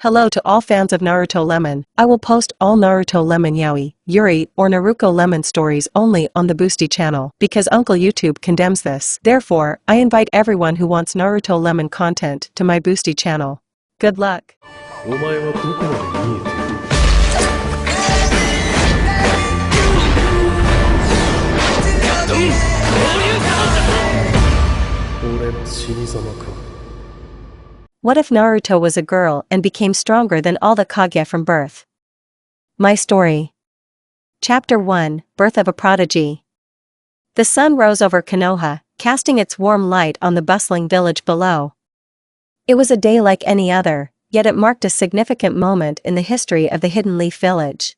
Hello to all fans of Naruto Lemon. I will post all Naruto Lemon Yaoi, Yuri, or Naruto Lemon stories only on the Boosty channel because Uncle YouTube condemns this. Therefore, I invite everyone who wants Naruto Lemon content to my Boosty channel. Good luck. お前はどこまで見えている。俺の死に様か。 What if Naruto was a girl and became stronger than all the Kage from birth? My story. Chapter 1, Birth of a Prodigy. The sun rose over Konoha, casting its warm light on the bustling village below. It was a day like any other, yet it marked a significant moment in the history of the Hidden Leaf Village.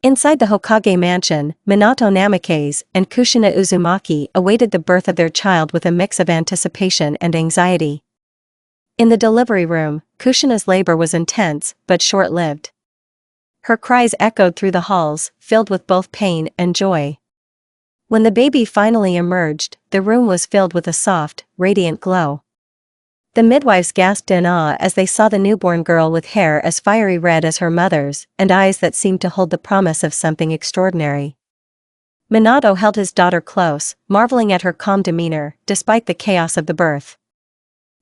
Inside the Hokage mansion, Minato Namikaze and Kushina Uzumaki awaited the birth of their child with a mix of anticipation and anxiety. In the delivery room, Kushina's labor was intense but short-lived. Her cries echoed through the halls, filled with both pain and joy. When the baby finally emerged, the room was filled with a soft, radiant glow. The midwives gasped in awe as they saw the newborn girl with hair as fiery red as her mother's and eyes that seemed to hold the promise of something extraordinary. Minato held his daughter close, marveling at her calm demeanor despite the chaos of the birth.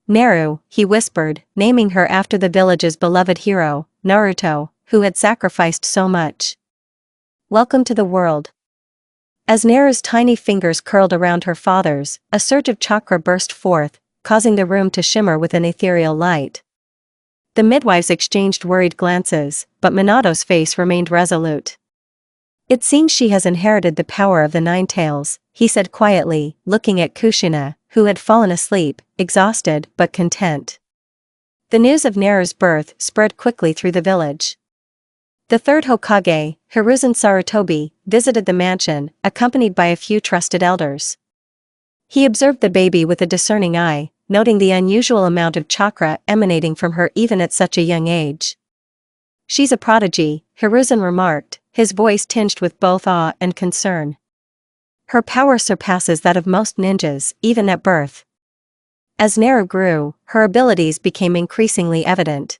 Naru, he whispered, naming her after the village's beloved hero, Naruto, who had sacrificed so much. Welcome to the world. As Naru's tiny fingers curled around her father's, a surge of chakra burst forth, causing the room to shimmer with an ethereal light. The midwives exchanged worried glances, but Minato's face remained resolute. It seems she has inherited the power of the Nine Tails, he said quietly, looking at Kushina, who had fallen asleep, exhausted but content. The news of Naru's birth spread quickly through the village. The third Hokage, Hiruzen Sarutobi, visited the mansion, accompanied by a few trusted elders. He observed the baby with a discerning eye, noting the unusual amount of chakra emanating from her even at such a young age. She's a prodigy, Hiruzen remarked, his voice tinged with both awe and concern. Her power surpasses that of most ninjas, even at birth. As Naru grew, her abilities became increasingly evident.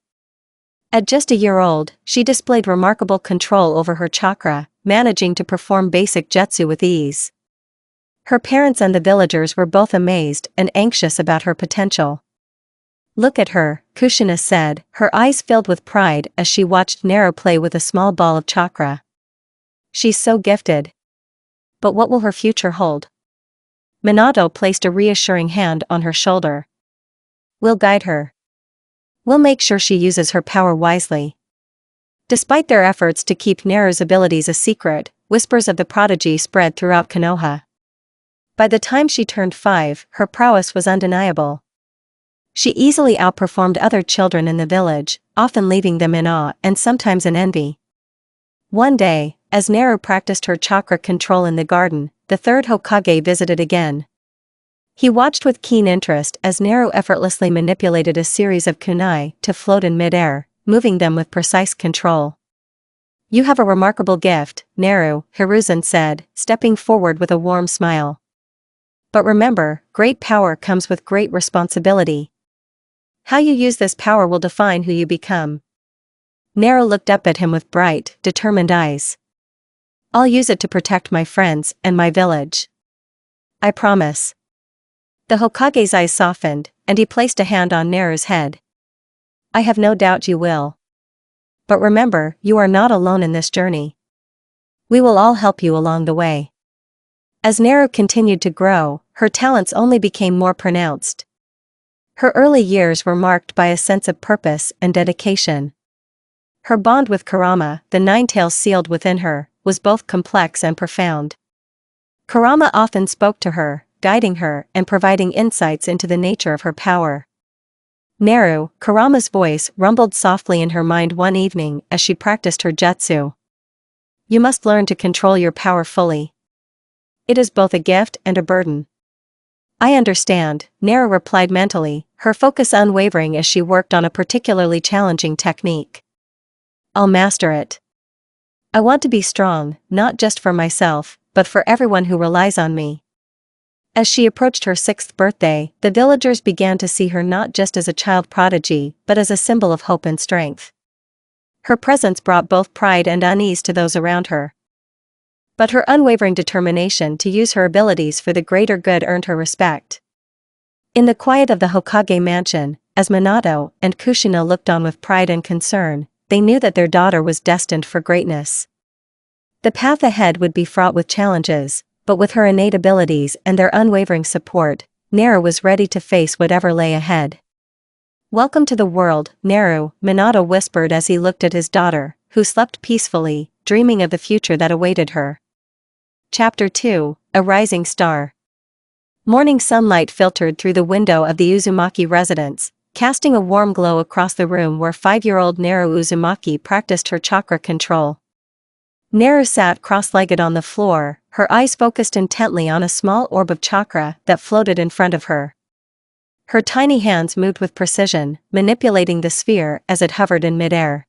At just a year old, she displayed remarkable control over her chakra, managing to perform basic jutsu with ease. Her parents and the villagers were both amazed and anxious about her potential. Look at her, Kushina said, her eyes filled with pride as she watched Naru play with a small ball of chakra. She's so gifted. But what will her future hold? Minato placed a reassuring hand on her shoulder. We'll guide her. We'll make sure she uses her power wisely. Despite their efforts to keep Naru's abilities a secret, whispers of the prodigy spread throughout Konoha. By the time she turned 5, her prowess was undeniable. She easily outperformed other children in the village, often leaving them in awe and sometimes in envy. One day, as Naru practiced her chakra control in the garden, the third Hokage visited again. He watched with keen interest as Naru effortlessly manipulated a series of kunai to float in midair, moving them with precise control. You have a remarkable gift, Naru, Hiruzen said, stepping forward with a warm smile. But remember, great power comes with great responsibility. How you use this power will define who you become. Naru looked up at him with bright, determined eyes. I'll use it to protect my friends and my village. I promise. The Hokage's eyes softened, and he placed a hand on Naru's head. I have no doubt you will. But remember, you are not alone in this journey. We will all help you along the way. As Naru continued to grow, her talents only became more pronounced. Her early years were marked by a sense of purpose and dedication. Her bond with Kurama, the Nine Tails sealed within her, was both complex and profound. Kurama often spoke to her, guiding her and providing insights into the nature of her power. Naru, Kurama's voice rumbled softly in her mind one evening as she practiced her jutsu. You must learn to control your power fully. It is both a gift and a burden. I understand, Naru replied mentally, her focus unwavering as she worked on a particularly challenging technique. I'll master it. I want to be strong, not just for myself, but for everyone who relies on me. As she approached her 6th birthday, the villagers began to see her not just as a child prodigy but as a symbol of hope and strength. Her presence brought both pride and unease to those around her. But her unwavering determination to use her abilities for the greater good earned her respect. In the quiet of the Hokage mansion, as Minato and Kushina looked on with pride and concern, they knew that their daughter was destined for greatness. The path ahead would be fraught with challenges, but with her innate abilities and their unwavering support, Naru was ready to face whatever lay ahead. "Welcome to the world, Naru," Minato whispered as he looked at his daughter, who slept peacefully, dreaming of the future that awaited her. Chapter 2, A Rising Star. Morning sunlight filtered through the window of the Uzumaki residence, casting a warm glow across the room where 5-year-old Naru Uzumaki practiced her chakra control. Naru sat cross-legged on the floor, her eyes focused intently on a small orb of chakra that floated in front of her. Her tiny hands moved with precision, manipulating the sphere as it hovered in midair.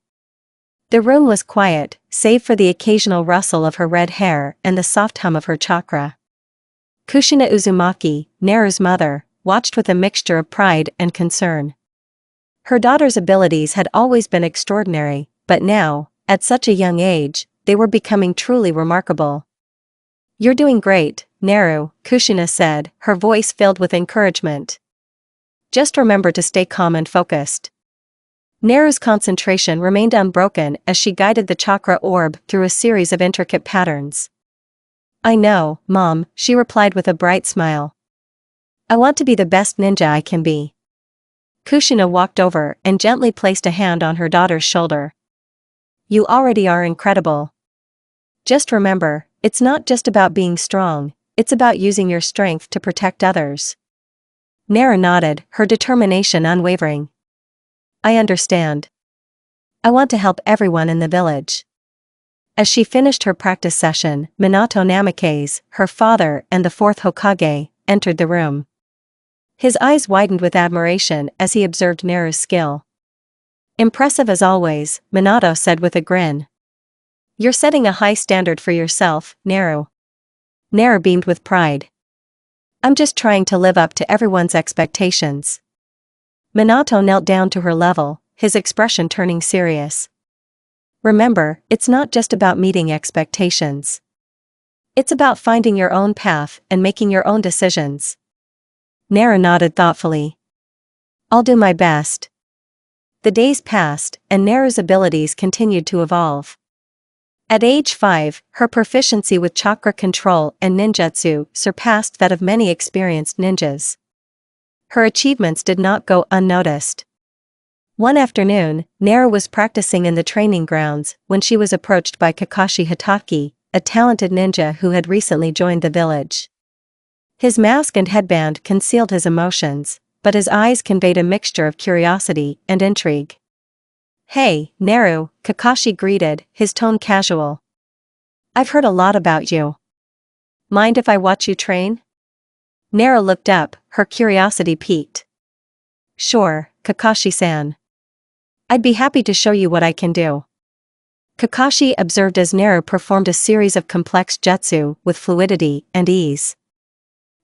The room was quiet, save for the occasional rustle of her red hair and the soft hum of her chakra. Kushina Uzumaki, Naru's mother, watched with a mixture of pride and concern. Her daughter's abilities had always been extraordinary, but now, at such a young age, they were becoming truly remarkable. "You're doing great, Naru," Kushina said, her voice filled with encouragement. "Just remember to stay calm and focused." Naru's concentration remained unbroken as she guided the chakra orb through a series of intricate patterns. "I know, Mom," she replied with a bright smile. "I want to be the best ninja I can be." Kushina walked over and gently placed a hand on her daughter's shoulder. "You already are incredible. Just remember, it's not just about being strong, it's about using your strength to protect others." Naru nodded, her determination unwavering. "I understand. I want to help everyone in the village." As she finished her practice session, Minato Namikaze, her father and the 4th Hokage, entered the room. His eyes widened with admiration as he observed Naru's skill. "Impressive as always," Minato said with a grin. "You're setting a high standard for yourself, Naru." Naru beamed with pride. "I'm just trying to live up to everyone's expectations." Minato knelt down to her level, his expression turning serious. "Remember, it's not just about meeting expectations. It's about finding your own path and making your own decisions." Naru nodded thoughtfully. "I'll do my best." The days passed, and Naru's abilities continued to evolve. At age 5, her proficiency with chakra control and ninjutsu surpassed that of many experienced ninjas. Her achievements did not go unnoticed. One afternoon, Naru was practicing in the training grounds when she was approached by Kakashi Hatake, a talented ninja who had recently joined the village. His mask and headband concealed his emotions, but his eyes conveyed a mixture of curiosity and intrigue. "Hey, Naru," Kakashi greeted, his tone casual. "I've heard a lot about you. Mind if I watch you train?" Naru looked up, her curiosity piqued. "Sure, Kakashi-san. I'd be happy to show you what I can do." Kakashi observed as Naru performed a series of complex jutsu with fluidity and ease.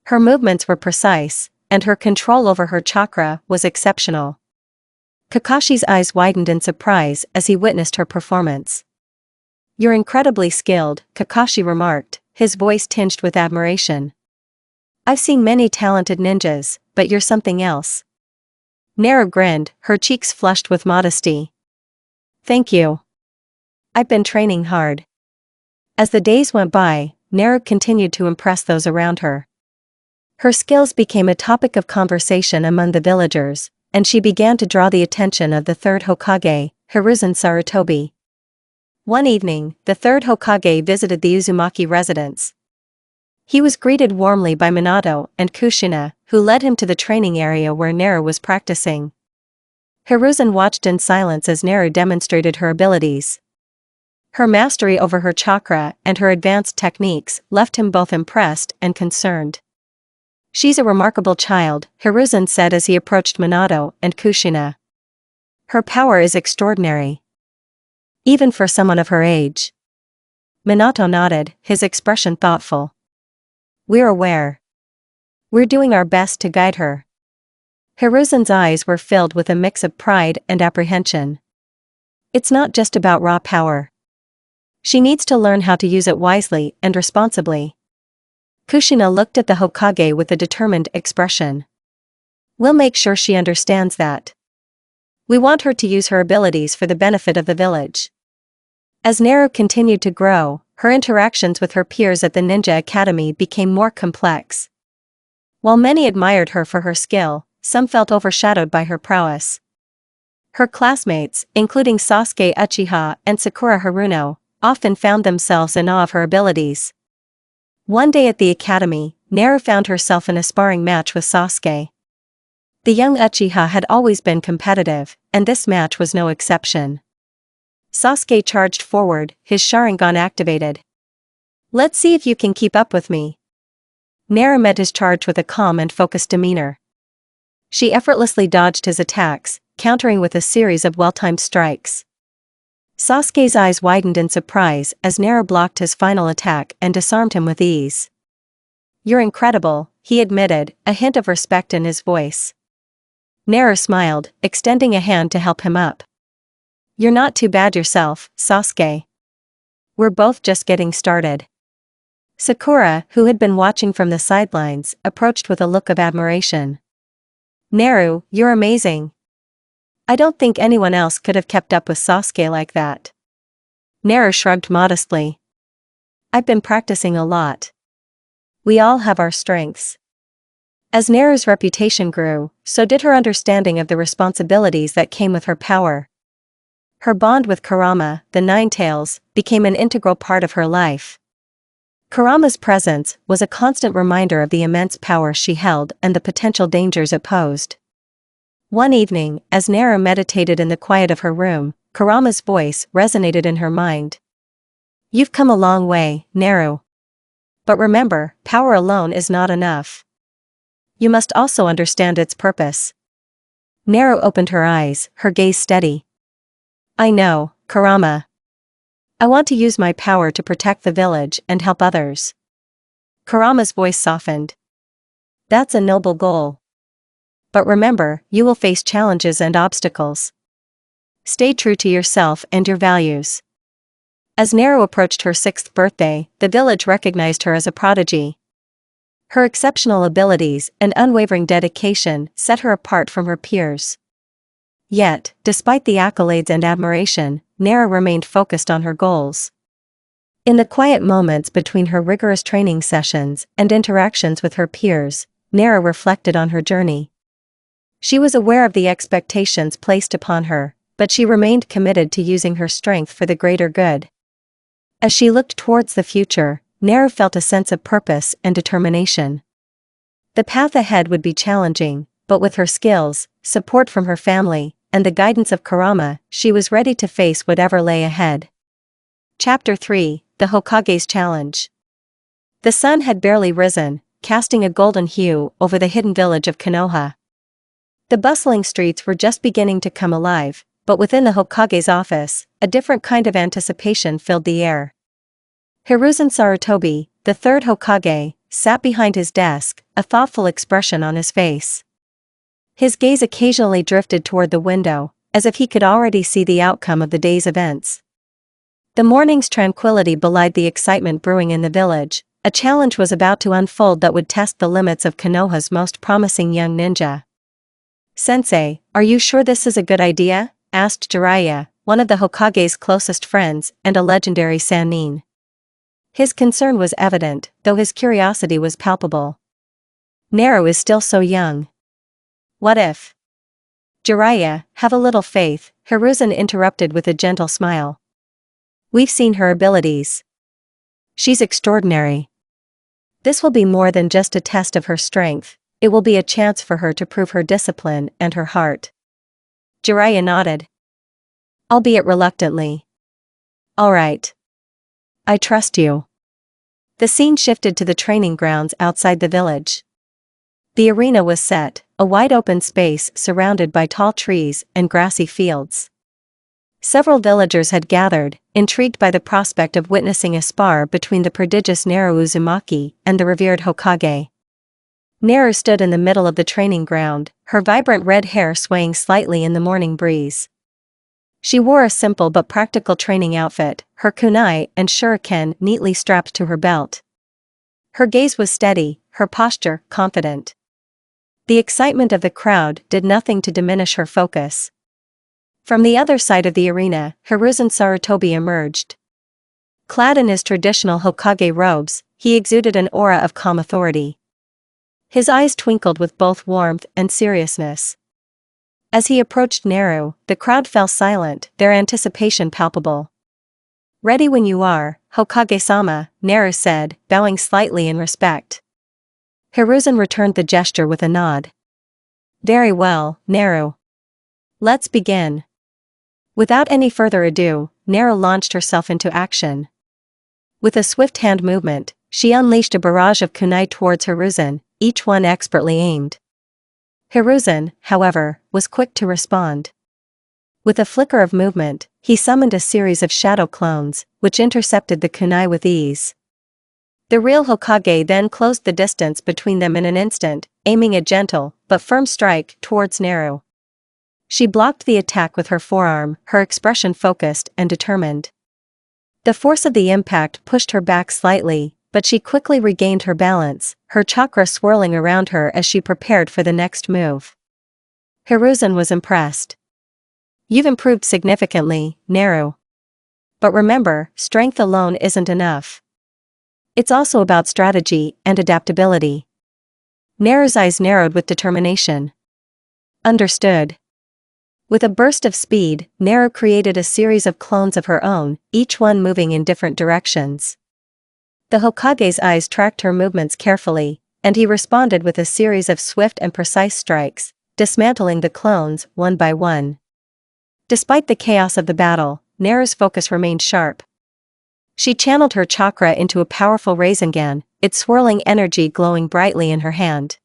Her movements were precise, and her control over her chakra was exceptional. Kakashi's eyes widened in surprise as he witnessed her performance. "You're incredibly skilled," Kakashi remarked, his voice tinged with admiration. "I've seen many talented ninjas, but you're something else." Naru grinned, her cheeks flushed with modesty. "Thank you. I've been training hard." As the days went by, Naru continued to impress those around her. Her skills became a topic of conversation among the villagers, and she began to draw the attention of the 3rd Hokage, Hiruzen Sarutobi. One evening, the 3rd Hokage visited the Uzumaki residence. He was greeted warmly by Minato and Kushina, who led him to the training area where Naru was practicing. Hiruzen watched in silence as Naru demonstrated her abilities. Her mastery over her chakra and her advanced techniques left him both impressed and concerned. "She's a remarkable child," Hiruzen said as he approached Minato and Kushina. "Her power is extraordinary. Even for someone of her age." Minato nodded, his expression thoughtful. "We're aware. We're doing our best to guide her. Hiruzen's eyes were filled with a mix of pride and apprehension. It's not just about raw power. She needs to learn how to use it wisely and responsibly. Kushina looked at the Hokage with a determined expression. We'll make sure she understands that. We want her to use her abilities for the benefit of the village. As Naru continued to grow, her interactions with her peers at the Ninja Academy became more complex. While many admired her for her skill, some felt overshadowed by her prowess. Her classmates, including Sasuke Uchiha and Sakura Haruno, often found themselves in awe of her abilities. One day at the academy, Naru found herself in a sparring match with Sasuke. The young Uchiha had always been competitive, and this match was no exception. Sasuke charged forward, his Sharingan activated. Let's see if you can keep up with me. Naru met his charge with a calm and focused demeanor. She effortlessly dodged his attacks, countering with a series of well-timed strikes. Sasuke's eyes widened in surprise as Naru blocked his final attack and disarmed him with ease. You're incredible, he admitted, a hint of respect in his voice. Naru smiled, extending a hand to help him up. You're not too bad yourself, Sasuke. We're both just getting started. Sakura, who had been watching from the sidelines, approached with a look of admiration. Naru, you're amazing. I don't think anyone else could have kept up with Sasuke like that. Naru shrugged modestly. I've been practicing a lot. We all have our strengths. As Naru's reputation grew, so did her understanding of the responsibilities that came with her power. Her bond with Kurama, the Nine-Tails, became an integral part of her life. Kurama's presence was a constant reminder of the immense power she held and the potential dangers it posed. One evening, as Naru meditated in the quiet of her room, Kurama's voice resonated in her mind. You've come a long way, Naru. But remember, power alone is not enough. You must also understand its purpose. Naru opened her eyes, her gaze steady. I know, Kurama. I want to use my power to protect the village and help others. Kurama's voice softened. That's a noble goal. But remember, you will face challenges and obstacles. Stay true to yourself and your values. As Naru approached her 6th birthday, the village recognized her as a prodigy. Her exceptional abilities and unwavering dedication set her apart from her peers. Yet, despite the accolades and admiration, Naru remained focused on her goals. In the quiet moments between her rigorous training sessions and interactions with her peers, Naru reflected on her journey. She was aware of the expectations placed upon her, but she remained committed to using her strength for the greater good. As she looked towards the future, Naru felt a sense of purpose and determination. The path ahead would be challenging, but with her skills, support from her family, and the guidance of Kurama, she was ready to face whatever lay ahead. Chapter 3: The Hokage's Challenge. The sun had barely risen, casting a golden hue over the hidden village of Konoha. The bustling streets were just beginning to come alive, but within the Hokage's office, a different kind of anticipation filled the air. Hiruzen Sarutobi, the 3rd Hokage, sat behind his desk, a thoughtful expression on his face. His gaze occasionally drifted toward the window, as if he could already see the outcome of the day's events. The morning's tranquility belied the excitement brewing in the village. A challenge was about to unfold that would test the limits of Konoha's most promising young ninja. Sensei, are you sure this is a good idea? Asked Jiraiya, one of the Hokage's closest friends and a legendary Sannin. His concern was evident, though his curiosity was palpable. Naru is still so young. What if? Jiraiya, have a little faith, Hiruzen interrupted with a gentle smile. We've seen her abilities. She's extraordinary. This will be more than just a test of her strength, it will be a chance for her to prove her discipline and her heart. Jiraiya nodded. Albeit reluctantly. All right. I trust you. The scene shifted to the training grounds outside the village. The arena was set, a wide open space surrounded by tall trees and grassy fields. Several villagers had gathered, intrigued by the prospect of witnessing a spar between the prodigious Naru Uzumaki and the revered Hokage. Naru stood in the middle of the training ground, her vibrant red hair swaying slightly in the morning breeze. She wore a simple but practical training outfit, her kunai and shuriken neatly strapped to her belt. Her gaze was steady, her posture confident. The excitement of the crowd did nothing to diminish her focus. From the other side of the arena, Hiruzen Sarutobi emerged. Clad in his traditional Hokage robes, he exuded an aura of calm authority. His eyes twinkled with both warmth and seriousness. As he approached Naru, the crowd fell silent, their anticipation palpable. "Ready when you are, Hokage-sama," Naru said, bowing slightly in respect. Hiruzen returned the gesture with a nod. "Very well, Naru. Let's begin." Without any further ado, Naru launched herself into action. With a swift hand movement, she unleashed a barrage of kunai towards Hiruzen, each one expertly aimed. Hiruzen, however, was quick to respond. With a flicker of movement, he summoned a series of shadow clones, which intercepted the kunai with ease. The real Hokage then closed the distance between them in an instant, aiming a gentle, but firm strike towards Naru. She blocked the attack with her forearm, her expression focused and determined. The force of the impact pushed her back slightly, but she quickly regained her balance, her chakra swirling around her as she prepared for the next move. Hiruzen was impressed. "You've improved significantly, Naru. But remember, strength alone isn't enough. It's also about strategy and adaptability." Naru's eyes narrowed with determination. "Understood." With a burst of speed, Naru created a series of clones of her own, each one moving in different directions. The Hokage's eyes tracked her movements carefully, and he responded with a series of swift and precise strikes, dismantling the clones one by one. Despite the chaos of the battle, Naru's focus remained sharp. She channeled her chakra into a powerful Rasengan, its swirling energy glowing brightly in her hand.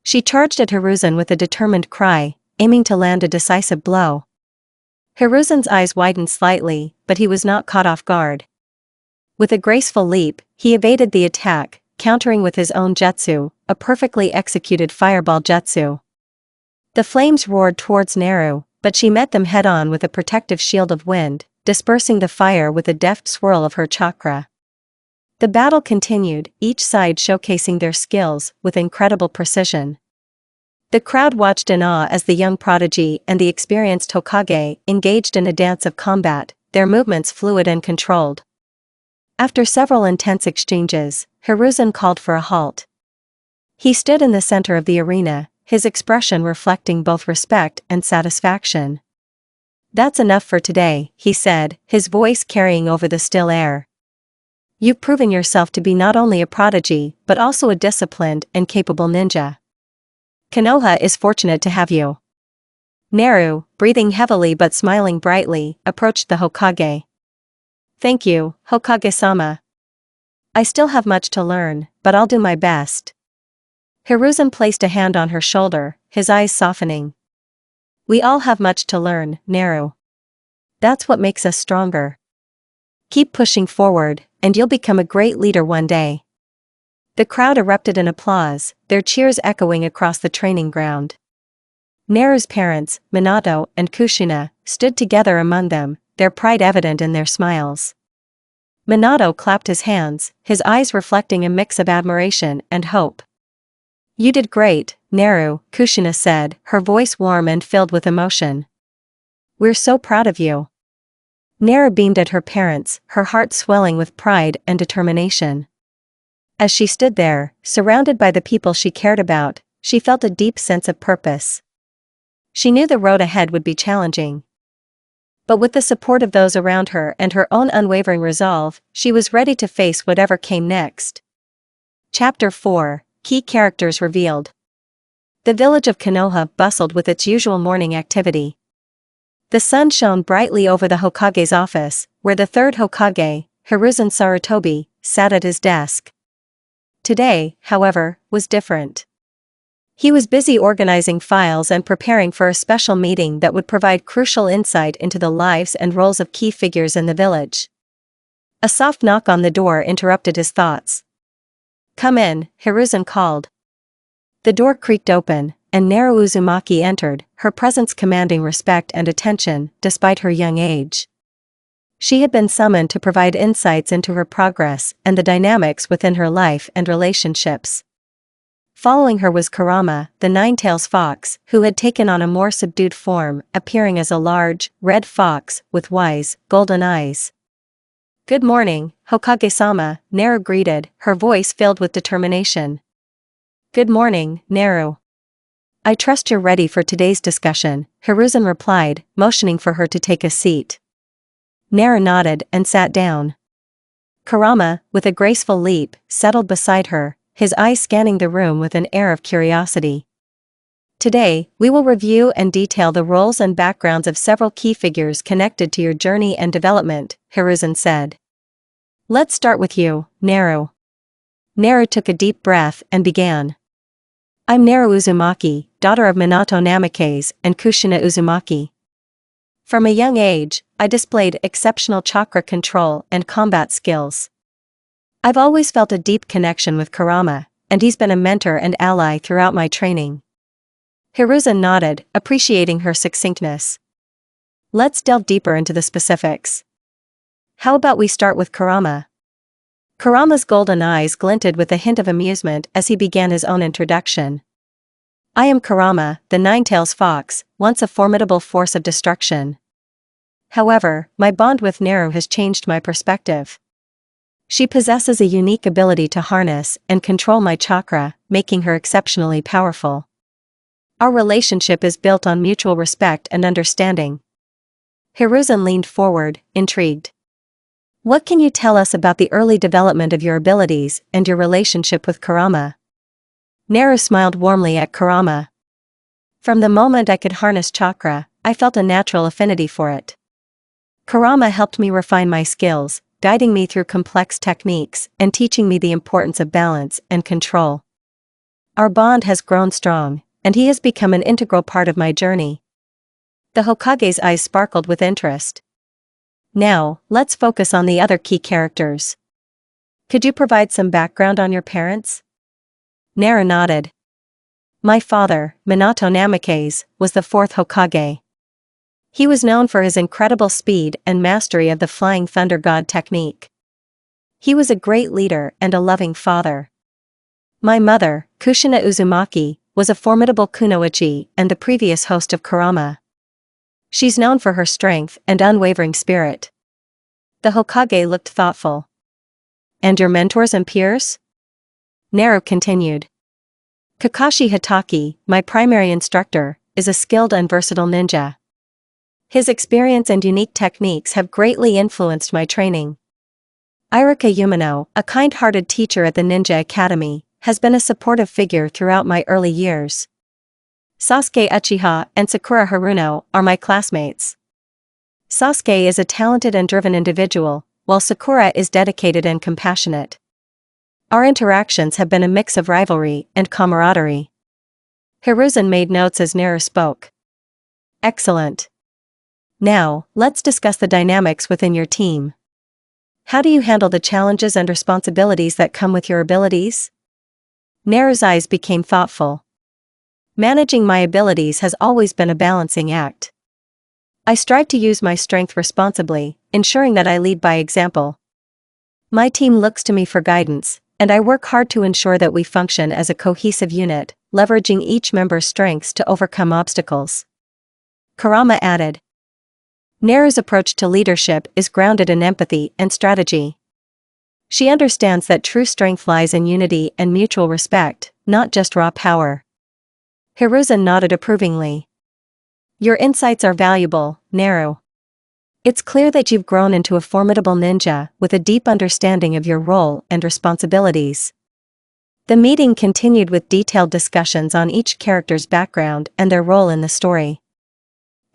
She charged at Hiruzen with a determined cry, aiming to land a decisive blow. Hiruzen's eyes widened slightly, but he was not caught off guard. With a graceful leap, he evaded the attack, countering with his own jutsu, a perfectly executed fireball jutsu. The flames roared towards Naru, but she met them head-on with a protective shield of wind, dispersing the fire with a deft swirl of her chakra. The battle continued, each side showcasing their skills with incredible precision. The crowd watched in awe as the young prodigy and the experienced Hokage engaged in a dance of combat, their movements fluid and controlled. After several intense exchanges, Hiruzen called for a halt. He stood in the center of the arena, his expression reflecting both respect and satisfaction. "That's enough for today," he said, his voice carrying over the still air. "You've proven yourself to be not only a prodigy but also a disciplined and capable ninja. Konoha is fortunate to have you." Naru, breathing heavily but smiling brightly, approached the Hokage. "Thank you, Hokage-sama. I still have much to learn, but I'll do my best." Hiruzen placed a hand on her shoulder, his eyes softening. "We all have much to learn, Naru. That's what makes us stronger. Keep pushing forward, and you'll become a great leader one day." The crowd erupted in applause, their cheers echoing across the training ground. Naru's parents, Minato and Kushina, stood together among them, their pride evident in their smiles. Minato clapped his hands, his eyes reflecting a mix of admiration and hope. "You did great, Naru," Kushina said, her voice warm and filled with emotion. "We're so proud of you." Naru beamed at her parents, her heart swelling with pride and determination. As she stood there, surrounded by the people she cared about, she felt a deep sense of purpose. She knew the road ahead would be challenging. But with the support of those around her and her own unwavering resolve, she was ready to face whatever came next. Chapter 4: Key Characters Revealed. The village of Konoha bustled with its usual morning activity. The sun shone brightly over the Hokage's office, where the third Hokage, Hiruzen Sarutobi, sat at his desk. Today, however, was different. He was busy organizing files and preparing for a special meeting that would provide crucial insight into the lives and roles of key figures in the village. A soft knock on the door interrupted his thoughts. "Come in," Hiruzen called. The door creaked open, and Naru Uzumaki entered, her presence commanding respect and attention, despite her young age. She had been summoned to provide insights into her progress and the dynamics within her life and relationships. Following her was Kurama, the nine-tails fox, who had taken on a more subdued form, appearing as a large, red fox with wise, golden eyes. "Good morning, Hokage-sama," Naru greeted, her voice filled with determination. "Good morning, Naru. I trust you're ready for today's discussion," Hiruzen replied, motioning for her to take a seat. Naru nodded and sat down. Kurama, with a graceful leap, settled beside her, his eyes scanning the room with an air of curiosity. "Today, we will review and detail the roles and backgrounds of several key figures connected to your journey and development," Hiruzen said. "Let's start with you, Naru." Naru took a deep breath and began. "I'm Naru Uzumaki, daughter of Minato Namikaze and Kushina Uzumaki. From a young age, I displayed exceptional chakra control and combat skills. I've always felt a deep connection with Kurama, and he's been a mentor and ally throughout my training." Hiruzen nodded, appreciating her succinctness. "Let's delve deeper into the specifics. How about we start with Kurama?" Kurama's golden eyes glinted with a hint of amusement as he began his own introduction. "I am Kurama, the nine-tails fox, once a formidable force of destruction. However, my bond with Naru has changed my perspective. She possesses a unique ability to harness and control my chakra, making her exceptionally powerful. Our relationship is built on mutual respect and understanding." Hiruzen leaned forward, intrigued. "What can you tell us about the early development of your abilities and your relationship with Kurama?" Naru smiled warmly at Kurama. "From the moment I could harness chakra, I felt a natural affinity for it. Kurama helped me refine my skills, guiding me through complex techniques and teaching me the importance of balance and control. Our bond has grown strong, and he has become an integral part of my journey." The Hokage's eyes sparkled with interest. "Now, let's focus on the other key characters. Could you provide some background on your parents?" Naru nodded. "My father, Minato Namikaze, was the fourth Hokage. He was known for his incredible speed and mastery of the Flying Thunder God technique. He was a great leader and a loving father. My mother, Kushina Uzumaki, was a formidable kunoichi and the previous host of Kurama. She's known for her strength and unwavering spirit." The Hokage looked thoughtful. "And your mentors and peers?" Naru continued. "Kakashi Hatake, my primary instructor, is a skilled and versatile ninja. His experience and unique techniques have greatly influenced my training. Iruka Umino, a kind-hearted teacher at the Ninja Academy, has been a supportive figure throughout my early years. Sasuke Uchiha and Sakura Haruno are my classmates. Sasuke is a talented and driven individual, while Sakura is dedicated and compassionate. Our interactions have been a mix of rivalry and camaraderie." Hiruzen made notes as Naru spoke. "Excellent. Now, let's discuss the dynamics within your team. How do you handle the challenges and responsibilities that come with your abilities?" Naru's eyes became thoughtful. "Managing my abilities has always been a balancing act. I strive to use my strength responsibly, ensuring that I lead by example. My team looks to me for guidance, and I work hard to ensure that we function as a cohesive unit, leveraging each member's strengths to overcome obstacles." Kurama added. Naru's approach to leadership is grounded in empathy and strategy. She understands that true strength lies in unity and mutual respect, not just raw power. Hiruzen nodded approvingly. "Your insights are valuable, Naru. It's clear that you've grown into a formidable ninja with a deep understanding of your role and responsibilities." The meeting continued with detailed discussions on each character's background and their role in the story.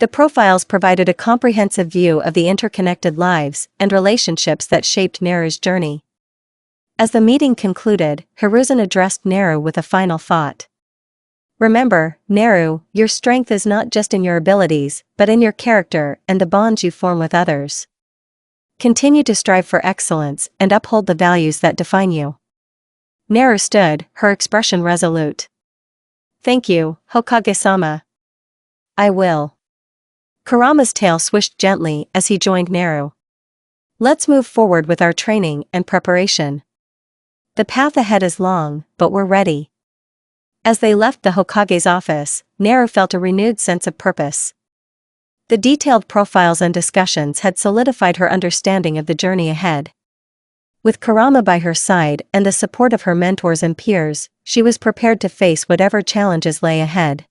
The profiles provided a comprehensive view of the interconnected lives and relationships that shaped Naru's journey. As the meeting concluded, Hiruzen addressed Naru with a final thought. "Remember, Naru, your strength is not just in your abilities, but in your character and the bonds you form with others. Continue to strive for excellence and uphold the values that define you." Naru stood, her expression resolute. Thank you, Hokage-sama. I will. Kurama's tail swished gently as he joined Naru. Let's move forward with our training and preparation. The path ahead is long, but we're ready. As they left the Hokage's office, Naru felt a renewed sense of purpose. The detailed profiles and discussions had solidified her understanding of the journey ahead. With Kurama by her side and the support of her mentors and peers, she was prepared to face whatever challenges lay ahead.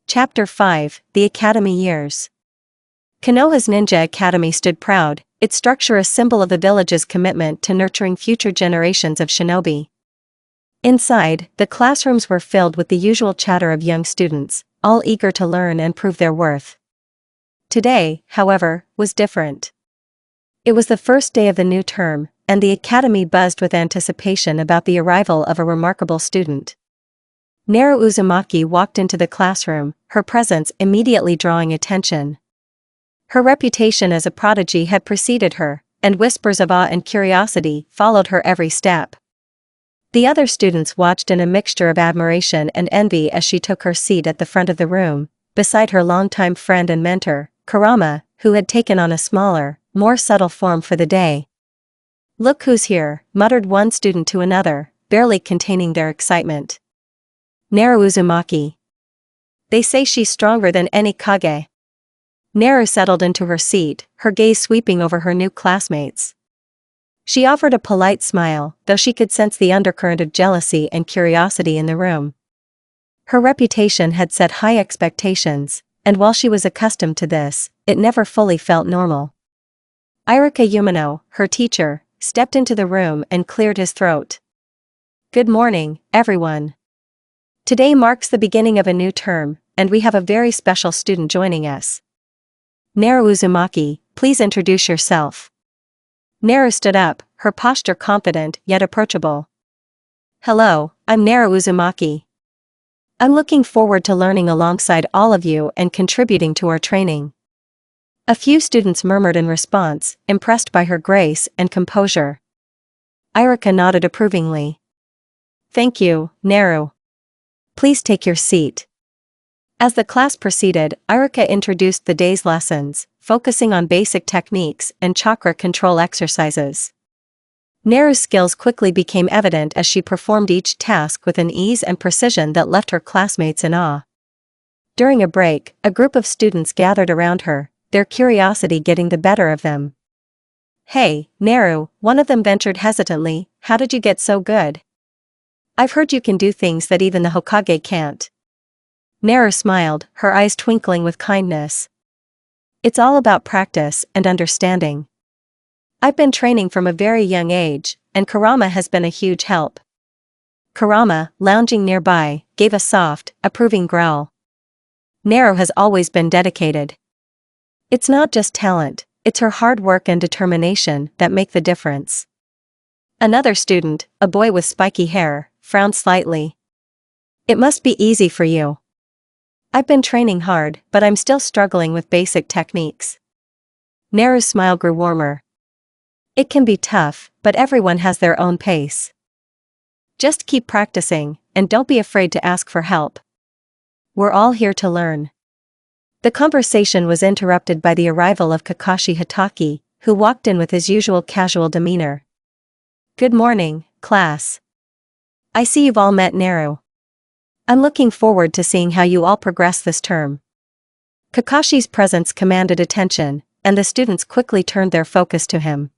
Chapter 5: The Academy Years. Konoha's Ninja Academy stood proud, its structure a symbol of the village's commitment to nurturing future generations of shinobi. Inside, the classrooms were filled with the usual chatter of young students, all eager to learn and prove their worth. Today, however, was different. It was the first day of the new term, and the academy buzzed with anticipation about the arrival of a remarkable student. Naru Uzumaki walked into the classroom, her presence immediately drawing attention. Her reputation as a prodigy had preceded her, and whispers of awe and curiosity followed her every step. The other students watched in a mixture of admiration and envy as she took her seat at the front of the room, beside her longtime friend and mentor, Kurama, who had taken on a smaller, more subtle form for the day. "Look who's here," muttered one student to another, barely containing their excitement. "Naru Uzumaki. They say she's stronger than any Kage." Naru settled into her seat, her gaze sweeping over her new classmates. She offered a polite smile, though she could sense the undercurrent of jealousy and curiosity in the room. Her reputation had set high expectations, and while she was accustomed to this, it never fully felt normal. Iruka Umino, her teacher, stepped into the room and cleared his throat. "Good morning, everyone. Today marks the beginning of a new term, and we have a very special student joining us. Naru Uzumaki, please introduce yourself." Naru stood up, her posture confident yet approachable. "Hello, I'm Naru Uzumaki. I'm looking forward to learning alongside all of you and contributing to our training." A few students murmured in response, impressed by her grace and composure. Iruka nodded approvingly. "Thank you, Naru. Please take your seat." As the class proceeded, Iruka introduced the day's lessons, focusing on basic techniques and chakra control exercises. Naru's skills quickly became evident as she performed each task with an ease and precision that left her classmates in awe. During a break, a group of students gathered around her, their curiosity getting the better of them. "Hey, Naru," one of them ventured hesitantly, "how did you get so good? I've heard you can do things that even the Hokage can't." Naru smiled, her eyes twinkling with kindness. "It's all about practice and understanding. I've been training from a very young age, and Kurama has been a huge help." Kurama, lounging nearby, gave a soft, approving growl. "Naru has always been dedicated. It's not just talent, it's her hard work and determination that make the difference." Another student, a boy with spiky hair, frowned slightly. "It must be easy for you." "I've been training hard, but I'm still struggling with basic techniques." Naru's smile grew warmer. "It can be tough, but everyone has their own pace. Just keep practicing, and don't be afraid to ask for help. We're all here to learn." The conversation was interrupted by the arrival of Kakashi Hatake, who walked in with his usual casual demeanor. "Good morning, class. I see you've all met Naru. I'm looking forward to seeing how you all progress this term." Kakashi's presence commanded attention, and the students quickly turned their focus to him.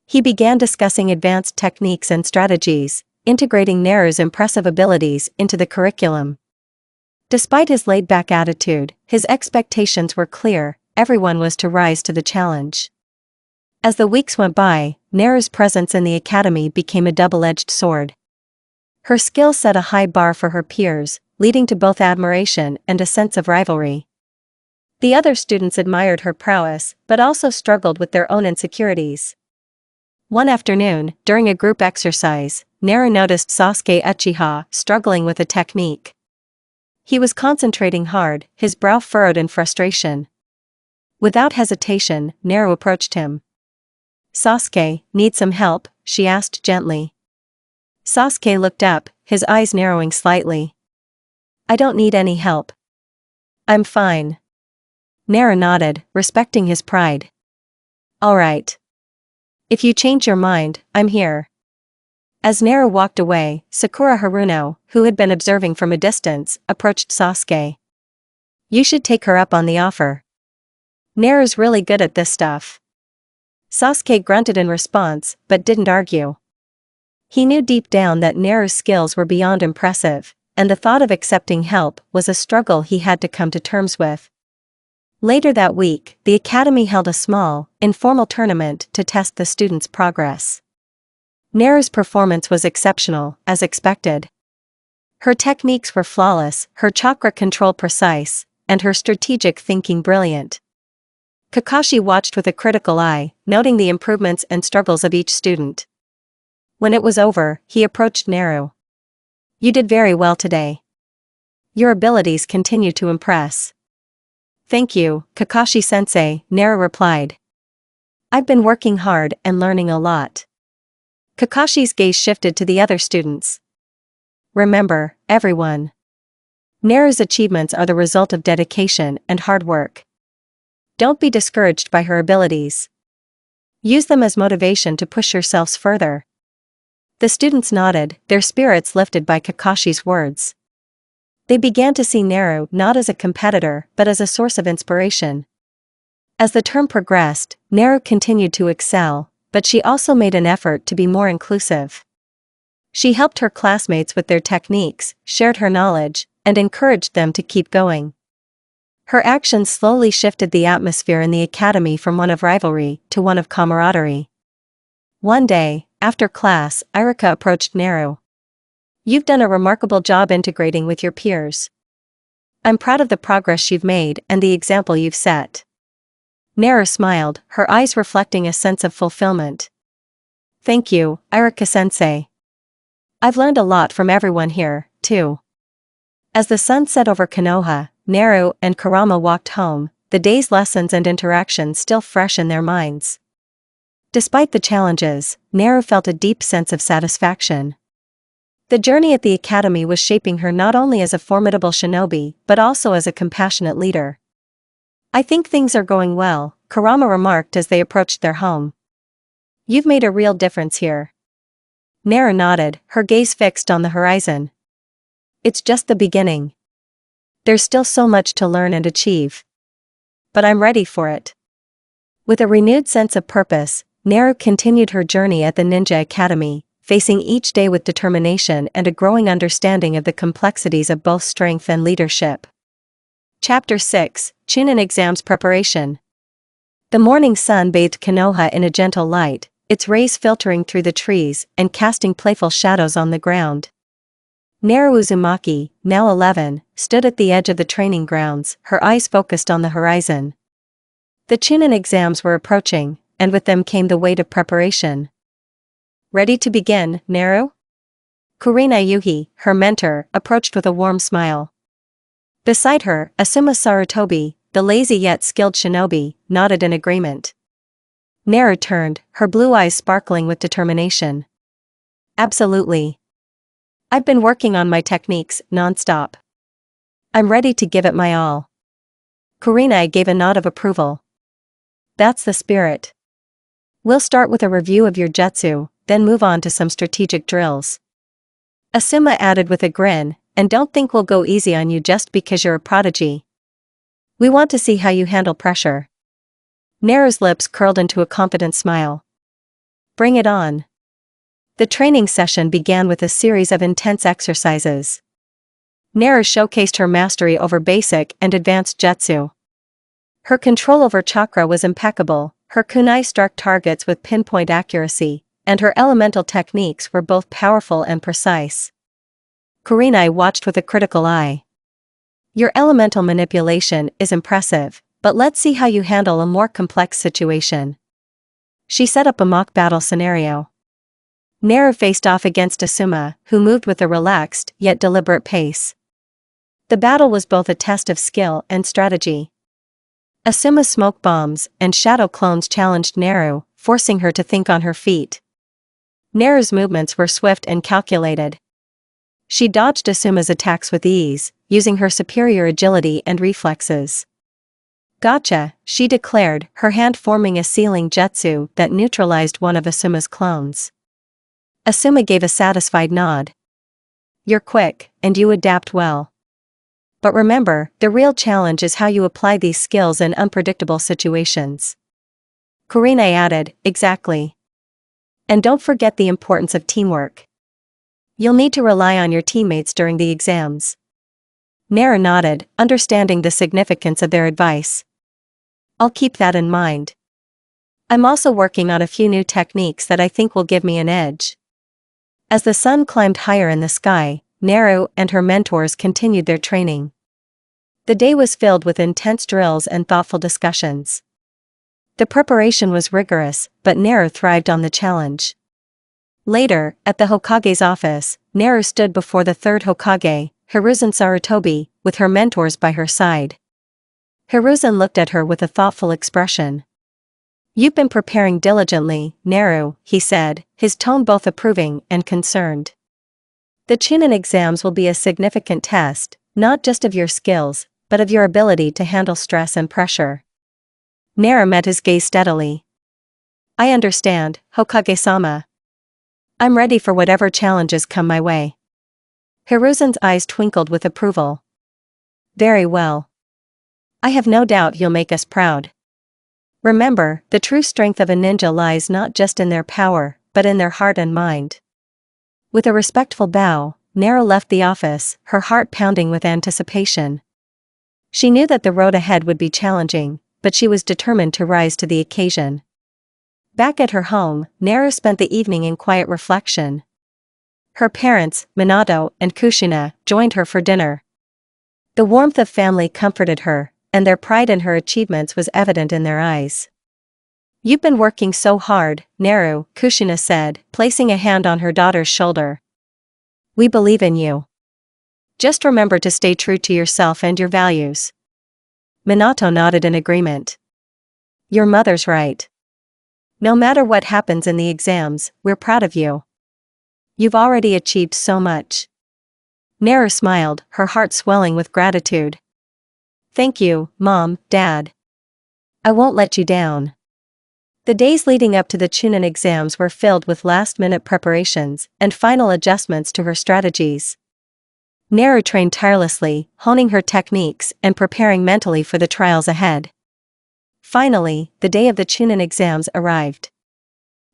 He began discussing advanced techniques and strategies, integrating Naru's impressive abilities into the curriculum. Despite his laid-back attitude, his expectations were clear: everyone was to rise to the challenge. As the weeks went by, Naru's presence in the academy became a double-edged sword. Her skill set a high bar for her peers, leading to both admiration and a sense of rivalry. The other students admired her prowess, but also struggled with their own insecurities. One afternoon, during a group exercise, Naru noticed Sasuke Uchiha struggling with a technique. He was concentrating hard, his brow furrowed in frustration. Without hesitation, Naru approached him. "Sasuke, need some help?" she asked gently. Sasuke looked up, his eyes narrowing slightly. I don't need any help. I'm fine. Naru nodded, respecting his pride. Alright. If you change your mind, I'm here. As Naru walked away, Sakura Haruno, who had been observing from a distance, approached Sasuke. You should take her up on the offer. Naru's really good at this stuff. Sasuke grunted in response, but didn't argue. He knew deep down that Naru's skills were beyond impressive, and the thought of accepting help was a struggle he had to come to terms with. Later that week, the academy held a small, informal tournament to test the students' progress. Naru's performance was exceptional, as expected. Her techniques were flawless, her chakra control precise, and her strategic thinking brilliant. Kakashi watched with a critical eye, noting the improvements and struggles of each student. When it was over, he approached Naru. You did very well today. Your abilities continue to impress. Thank you, Kakashi-sensei, Naru replied. I've been working hard and learning a lot. Kakashi's gaze shifted to the other students. Remember, everyone. Naru's achievements are the result of dedication and hard work. Don't be discouraged by her abilities. Use them as motivation to push yourselves further. The students nodded, their spirits lifted by Kakashi's words. They began to see Naru not as a competitor but as a source of inspiration. As the term progressed, Naru continued to excel, but she also made an effort to be more inclusive. She helped her classmates with their techniques, shared her knowledge, and encouraged them to keep going. Her actions slowly shifted the atmosphere in the academy from one of rivalry to one of camaraderie. One day, after class, Irika approached Naru. You've done a remarkable job integrating with your peers. I'm proud of the progress you've made and the example you've set. Naru smiled, her eyes reflecting a sense of fulfillment. Thank you, Irika-sensei. I've learned a lot from everyone here, too. As the sun set over Konoha, Naru and Kurama walked home, the day's lessons and interactions still fresh in their minds. Despite the challenges, Naru felt a deep sense of satisfaction. The journey at the academy was shaping her not only as a formidable shinobi but also as a compassionate leader. I think things are going well, Kurama remarked as they approached their home. You've made a real difference here. Naru nodded, her gaze fixed on the horizon. It's just the beginning. There's still so much to learn and achieve. But I'm ready for it. With a renewed sense of purpose, Naru continued her journey at the Ninja Academy, facing each day with determination and a growing understanding of the complexities of both strength and leadership. Chapter 6, Chunin Exams Preparation. The morning sun bathed Konoha in a gentle light, its rays filtering through the trees and casting playful shadows on the ground. Naru Uzumaki, now 11, stood at the edge of the training grounds, her eyes focused on the horizon. The Chunin exams were approaching, and with them came the weight of preparation. Ready to begin, Naru? Kurina Yuhi, her mentor, approached with a warm smile. Beside her, Asuma Sarutobi, the lazy yet skilled shinobi, nodded in agreement. Naru turned, her blue eyes sparkling with determination. Absolutely. I've been working on my techniques non-stop. I'm ready to give it my all. Kurina gave a nod of approval. That's the spirit. We'll start with a review of your jutsu, then move on to some strategic drills. Asuma added with a grin, and don't think we'll go easy on you just because you're a prodigy. We want to see how you handle pressure. Naru's lips curled into a confident smile. Bring it on. The training session began with a series of intense exercises. Naru showcased her mastery over basic and advanced jutsu. Her control over chakra was impeccable, her kunai struck targets with pinpoint accuracy, and her elemental techniques were both powerful and precise. Kurenai watched with a critical eye. Your elemental manipulation is impressive, but let's see how you handle a more complex situation. She set up a mock battle scenario. Naru faced off against Asuma, who moved with a relaxed yet deliberate pace. The battle was both a test of skill and strategy. Asuma's smoke bombs and shadow clones challenged Naru, forcing her to think on her feet. Naru's movements were swift and calculated. She dodged Asuma's attacks with ease, using her superior agility and reflexes. Gotcha, she declared, her hand forming a sealing jutsu that neutralized one of Asuma's clones. Asuma gave a satisfied nod. You're quick, and you adapt well. But remember, the real challenge is how you apply these skills in unpredictable situations. Kurina added, exactly. And don't forget the importance of teamwork. You'll need to rely on your teammates during the exams. Naru nodded, understanding the significance of their advice. I'll keep that in mind. I'm also working on a few new techniques that I think will give me an edge. As the sun climbed higher in the sky, Naru and her mentors continued their training. The day was filled with intense drills and thoughtful discussions. The preparation was rigorous, but Naru thrived on the challenge. Later, at the Hokage's office, Naru stood before the third Hokage, Hiruzen Sarutobi, with her mentors by her side. Hiruzen looked at her with a thoughtful expression. You've been preparing diligently, Naru, he said, his tone both approving and concerned. The Chunin exams will be a significant test, not just of your skills, but of your ability to handle stress and pressure. Naru met his gaze steadily. I understand, Hokage-sama. I'm ready for whatever challenges come my way. Hiruzen's eyes twinkled with approval. Very well. I have no doubt you'll make us proud. Remember, the true strength of a ninja lies not just in their power, but in their heart and mind. With a respectful bow, Naru left the office, her heart pounding with anticipation. She knew that the road ahead would be challenging, but she was determined to rise to the occasion. Back at her home, Naru spent the evening in quiet reflection. Her parents, Minato and Kushina, joined her for dinner. The warmth of family comforted her, and their pride in her achievements was evident in their eyes. You've been working so hard, Naru, Kushina said, placing a hand on her daughter's shoulder. We believe in you. Just remember to stay true to yourself and your values. Minato nodded in agreement. Your mother's right. No matter what happens in the exams, we're proud of you. You've already achieved so much. Naru smiled, her heart swelling with gratitude. Thank you, Mom, Dad. I won't let you down. The days leading up to the Chunin exams were filled with last-minute preparations and final adjustments to her strategies. Naru trained tirelessly, honing her techniques and preparing mentally for the trials ahead. Finally, the day of the Chunin exams arrived.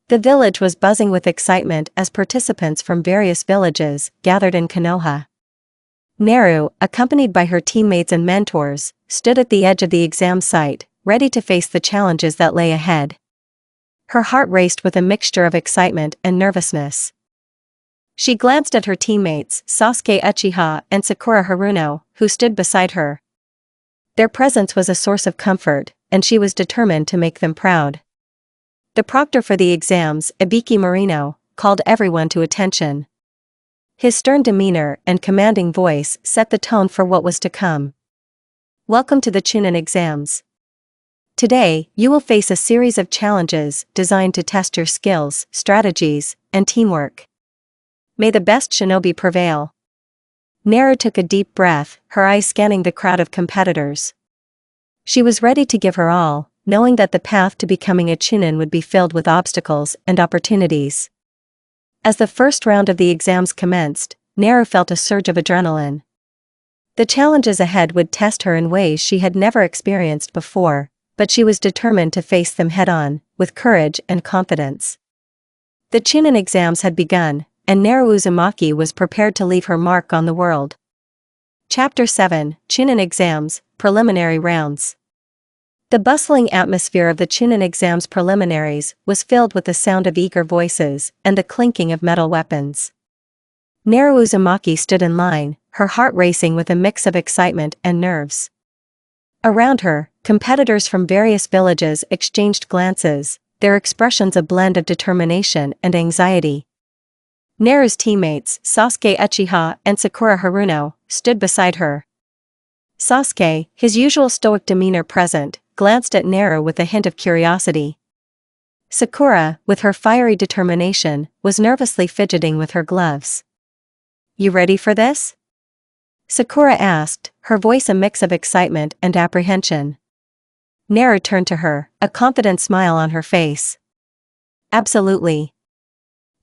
The village was buzzing with excitement as participants from various villages gathered in Konoha. Naru, accompanied by her teammates and mentors, stood at the edge of the exam site, ready to face the challenges that lay ahead. Her heart raced with a mixture of excitement and nervousness. She glanced at her teammates, Sasuke Uchiha and Sakura Haruno, who stood beside her. Their presence was a source of comfort, and she was determined to make them proud. The proctor for the exams, Ibiki Marino, called everyone to attention. His stern demeanor and commanding voice set the tone for what was to come. Welcome to the Chunin exams. Today, you will face a series of challenges designed to test your skills, strategies, and teamwork. May the best shinobi prevail. Naru took a deep breath, her eyes scanning the crowd of competitors. She was ready to give her all, knowing that the path to becoming a Chunin would be filled with obstacles and opportunities. As the first round of the exams commenced, Naru felt a surge of adrenaline. The challenges ahead would test her in ways she had never experienced before, but she was determined to face them head-on, with courage and confidence. The Chunin exams had begun, and Naru Uzumaki was prepared to leave her mark on the world. Chapter 7, Chunin Exams, Preliminary Rounds. The bustling atmosphere of the Chunin exams preliminaries was filled with the sound of eager voices and the clinking of metal weapons. Naru Uzumaki stood in line, her heart racing with a mix of excitement and nerves. Around her, competitors from various villages exchanged glances, their expressions a blend of determination and anxiety. Naru's teammates, Sasuke Uchiha and Sakura Haruno, stood beside her. Sasuke, his usual stoic demeanor present, glanced at Naru with a hint of curiosity. Sakura, with her fiery determination, was nervously fidgeting with her gloves. You ready for this? Sakura asked, her voice a mix of excitement and apprehension. Naru turned to her, a confident smile on her face. Absolutely.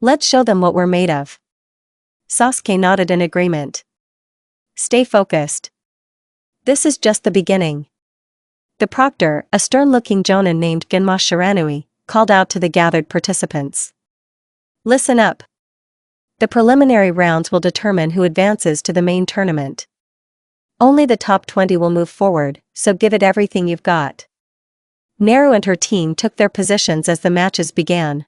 Let's show them what we're made of. Sasuke nodded in agreement. Stay focused. This is just the beginning. The proctor, a stern-looking jonin named Genma Shiranui, called out to the gathered participants. Listen up. The preliminary rounds will determine who advances to the main tournament. Only the top 20 will move forward, so give it everything you've got. Naru and her team took their positions as the matches began.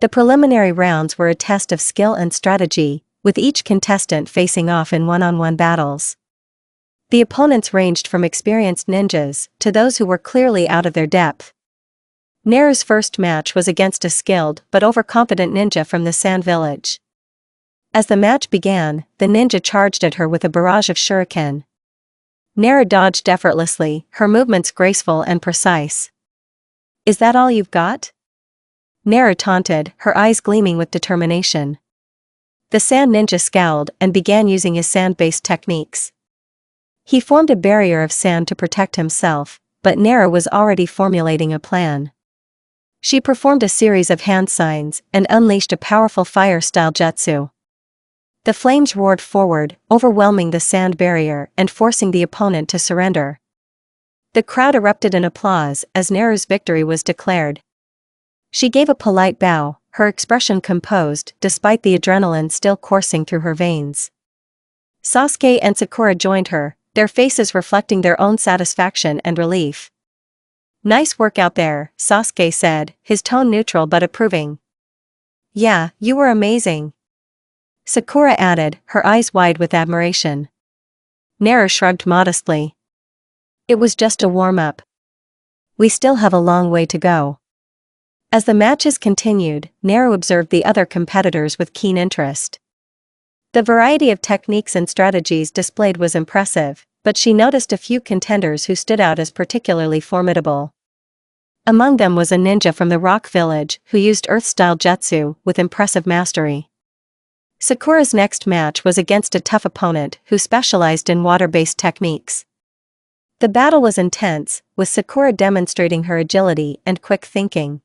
The preliminary rounds were a test of skill and strategy, with each contestant facing off in one-on-one battles. The opponents ranged from experienced ninjas to those who were clearly out of their depth. Naru's first match was against a skilled but overconfident ninja from the Sand Village. As the match began, the ninja charged at her with a barrage of shuriken. Naru dodged effortlessly, her movements graceful and precise. Is that all you've got? Naru taunted, her eyes gleaming with determination. The sand ninja scowled and began using his sand-based techniques. He formed a barrier of sand to protect himself, but Naru was already formulating a plan. She performed a series of hand signs and unleashed a powerful fire-style jutsu. The flames roared forward, overwhelming the sand barrier and forcing the opponent to surrender. The crowd erupted in applause as Naru's victory was declared. She gave a polite bow, her expression composed despite the adrenaline still coursing through her veins. Sasuke and Sakura joined her, their faces reflecting their own satisfaction and relief. Nice work out there, Sasuke said, his tone neutral but approving. Yeah, you were amazing. Sakura added, her eyes wide with admiration. Naru shrugged modestly. It was just a warm-up. We still have a long way to go. As the matches continued, Naru observed the other competitors with keen interest. The variety of techniques and strategies displayed was impressive, but she noticed a few contenders who stood out as particularly formidable. Among them was a ninja from the Rock Village who used earth-style jutsu with impressive mastery. Sakura's next match was against a tough opponent who specialized in water-based techniques. The battle was intense, with Sakura demonstrating her agility and quick thinking.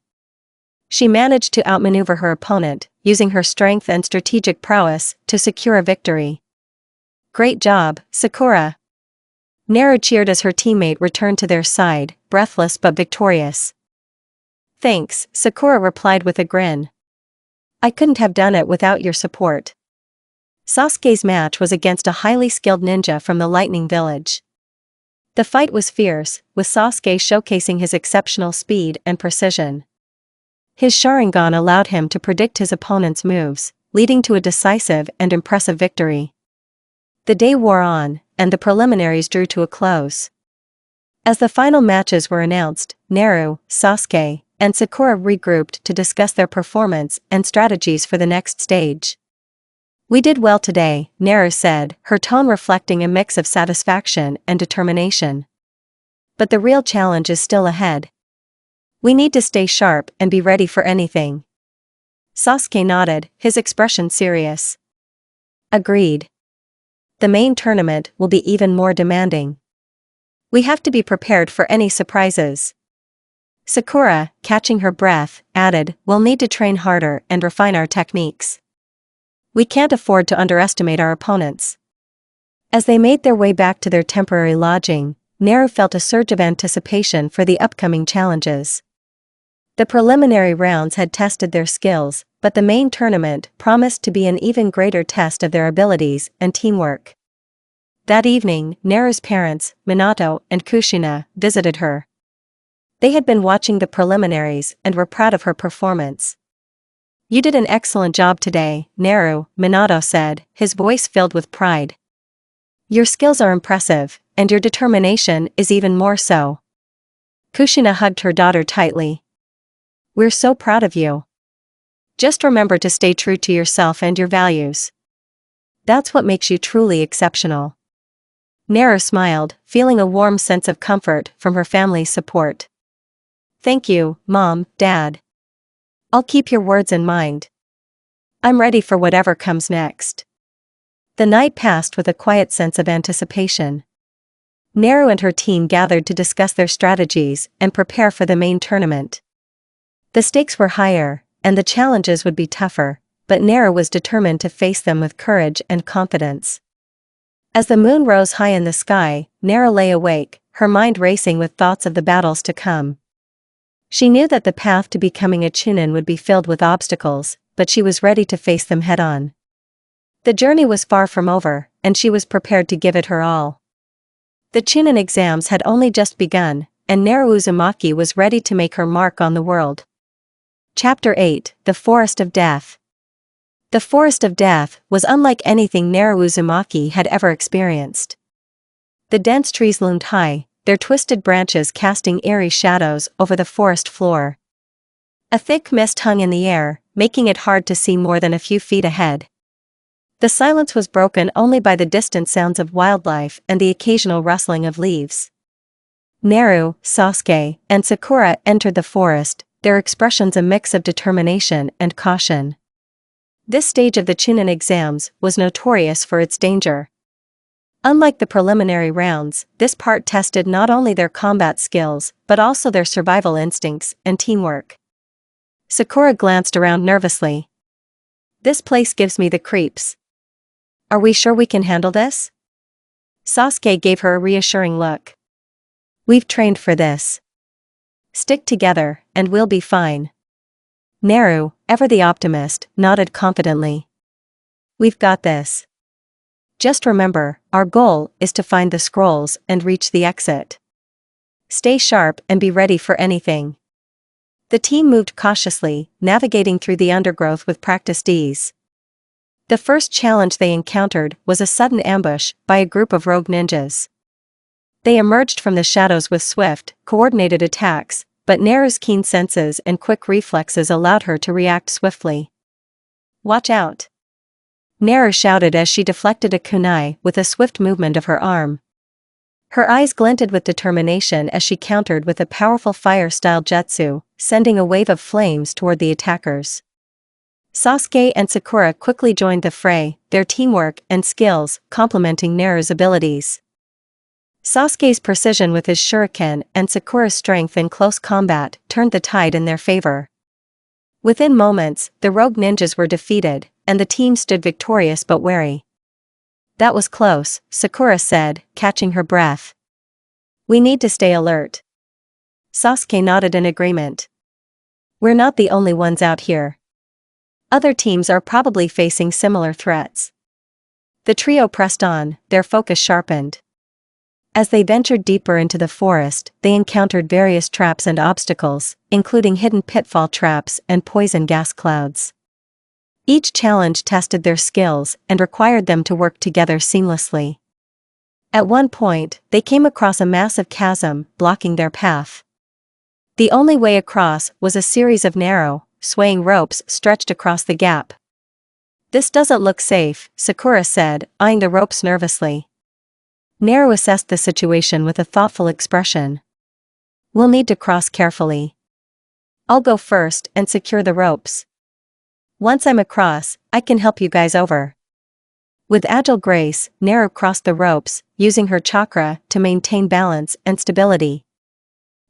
She managed to outmaneuver her opponent, using her strength and strategic prowess to secure a victory. Great job, Sakura. Naru cheered as her teammate returned to their side, breathless but victorious. Thanks, Sakura replied with a grin. I couldn't have done it without your support. Sasuke's match was against a highly skilled ninja from the Lightning Village. The fight was fierce, with Sasuke showcasing his exceptional speed and precision. His Sharingan allowed him to predict his opponent's moves, leading to a decisive and impressive victory. The day wore on, and the preliminaries drew to a close. As the final matches were announced, Naru, Sasuke, and Sakura regrouped to discuss their performance and strategies for the next stage. We did well today, Naru said, her tone reflecting a mix of satisfaction and determination. But the real challenge is still ahead. We need to stay sharp and be ready for anything. Sasuke nodded, his expression serious. Agreed. The main tournament will be even more demanding. We have to be prepared for any surprises. Sakura, catching her breath, added, we'll need to train harder and refine our techniques. We can't afford to underestimate our opponents. As they made their way back to their temporary lodging, Naru felt a surge of anticipation for the upcoming challenges. The preliminary rounds had tested their skills, but the main tournament promised to be an even greater test of their abilities and teamwork. That evening, Naru's parents, Minato and Kushina, visited her. They had been watching the preliminaries and were proud of her performance. You did an excellent job today, Naru, Minato said, his voice filled with pride. Your skills are impressive, and your determination is even more so. Kushina hugged her daughter tightly. We're so proud of you. Just remember to stay true to yourself and your values. That's what makes you truly exceptional. Naru smiled, feeling a warm sense of comfort from her family's support. Thank you, Mom, Dad. I'll keep your words in mind. I'm ready for whatever comes next. The night passed with a quiet sense of anticipation. Naru and her team gathered to discuss their strategies and prepare for the main tournament. The stakes were higher, and the challenges would be tougher, but Naru was determined to face them with courage and confidence. As the moon rose high in the sky, Naru lay awake, her mind racing with thoughts of the battles to come. She knew that the path to becoming a Chunin would be filled with obstacles, but she was ready to face them head-on. The journey was far from over, and she was prepared to give it her all. The Chunin exams had only just begun, and Naru Uzumaki was ready to make her mark on the world. Chapter 8: The Forest of Death. The Forest of Death was unlike anything Naru Uzumaki had ever experienced. The dense trees loomed high, their twisted branches casting eerie shadows over the forest floor. A thick mist hung in the air, making it hard to see more than a few feet ahead. The silence was broken only by the distant sounds of wildlife and the occasional rustling of leaves. Naru, Sasuke, and Sakura entered the forest, their expressions a mix of determination and caution. This stage of the Chunin exams was notorious for its danger. Unlike the preliminary rounds, this part tested not only their combat skills but also their survival instincts and teamwork. Sakura glanced around nervously. "This place gives me the creeps. Are we sure we can handle this?" Sasuke gave her a reassuring look. "We've trained for this. Stick together, and we'll be fine." Naru, ever the optimist, nodded confidently. "We've got this. Just remember, our goal is to find the scrolls and reach the exit. Stay sharp and be ready for anything." The team moved cautiously, navigating through the undergrowth with practiced ease. The first challenge they encountered was a sudden ambush by a group of rogue ninjas. They emerged from the shadows with swift, coordinated attacks, but Naru's keen senses and quick reflexes allowed her to react swiftly. "Watch out!" Naru shouted as she deflected a kunai with a swift movement of her arm. Her eyes glinted with determination as she countered with a powerful fire-style jutsu, sending a wave of flames toward the attackers. Sasuke and Sakura quickly joined the fray, their teamwork and skills complementing Naru's abilities. Sasuke's precision with his shuriken and Sakura's strength in close combat turned the tide in their favor. Within moments, the rogue ninjas were defeated, and the team stood victorious but wary. "That was close," Sakura said, catching her breath. "We need to stay alert." Sasuke nodded in agreement. "We're not the only ones out here. Other teams are probably facing similar threats." The trio pressed on, their focus sharpened. As they ventured deeper into the forest, they encountered various traps and obstacles, including hidden pitfall traps and poison gas clouds. Each challenge tested their skills and required them to work together seamlessly. At one point, they came across a massive chasm, blocking their path. The only way across was a series of narrow, swaying ropes stretched across the gap. "This doesn't look safe," Sakura said, eyeing the ropes nervously. Naru assessed the situation with a thoughtful expression. "We'll need to cross carefully. I'll go first and secure the ropes. Once I'm across, I can help you guys over." With agile grace, Naru crossed the ropes, using her chakra to maintain balance and stability.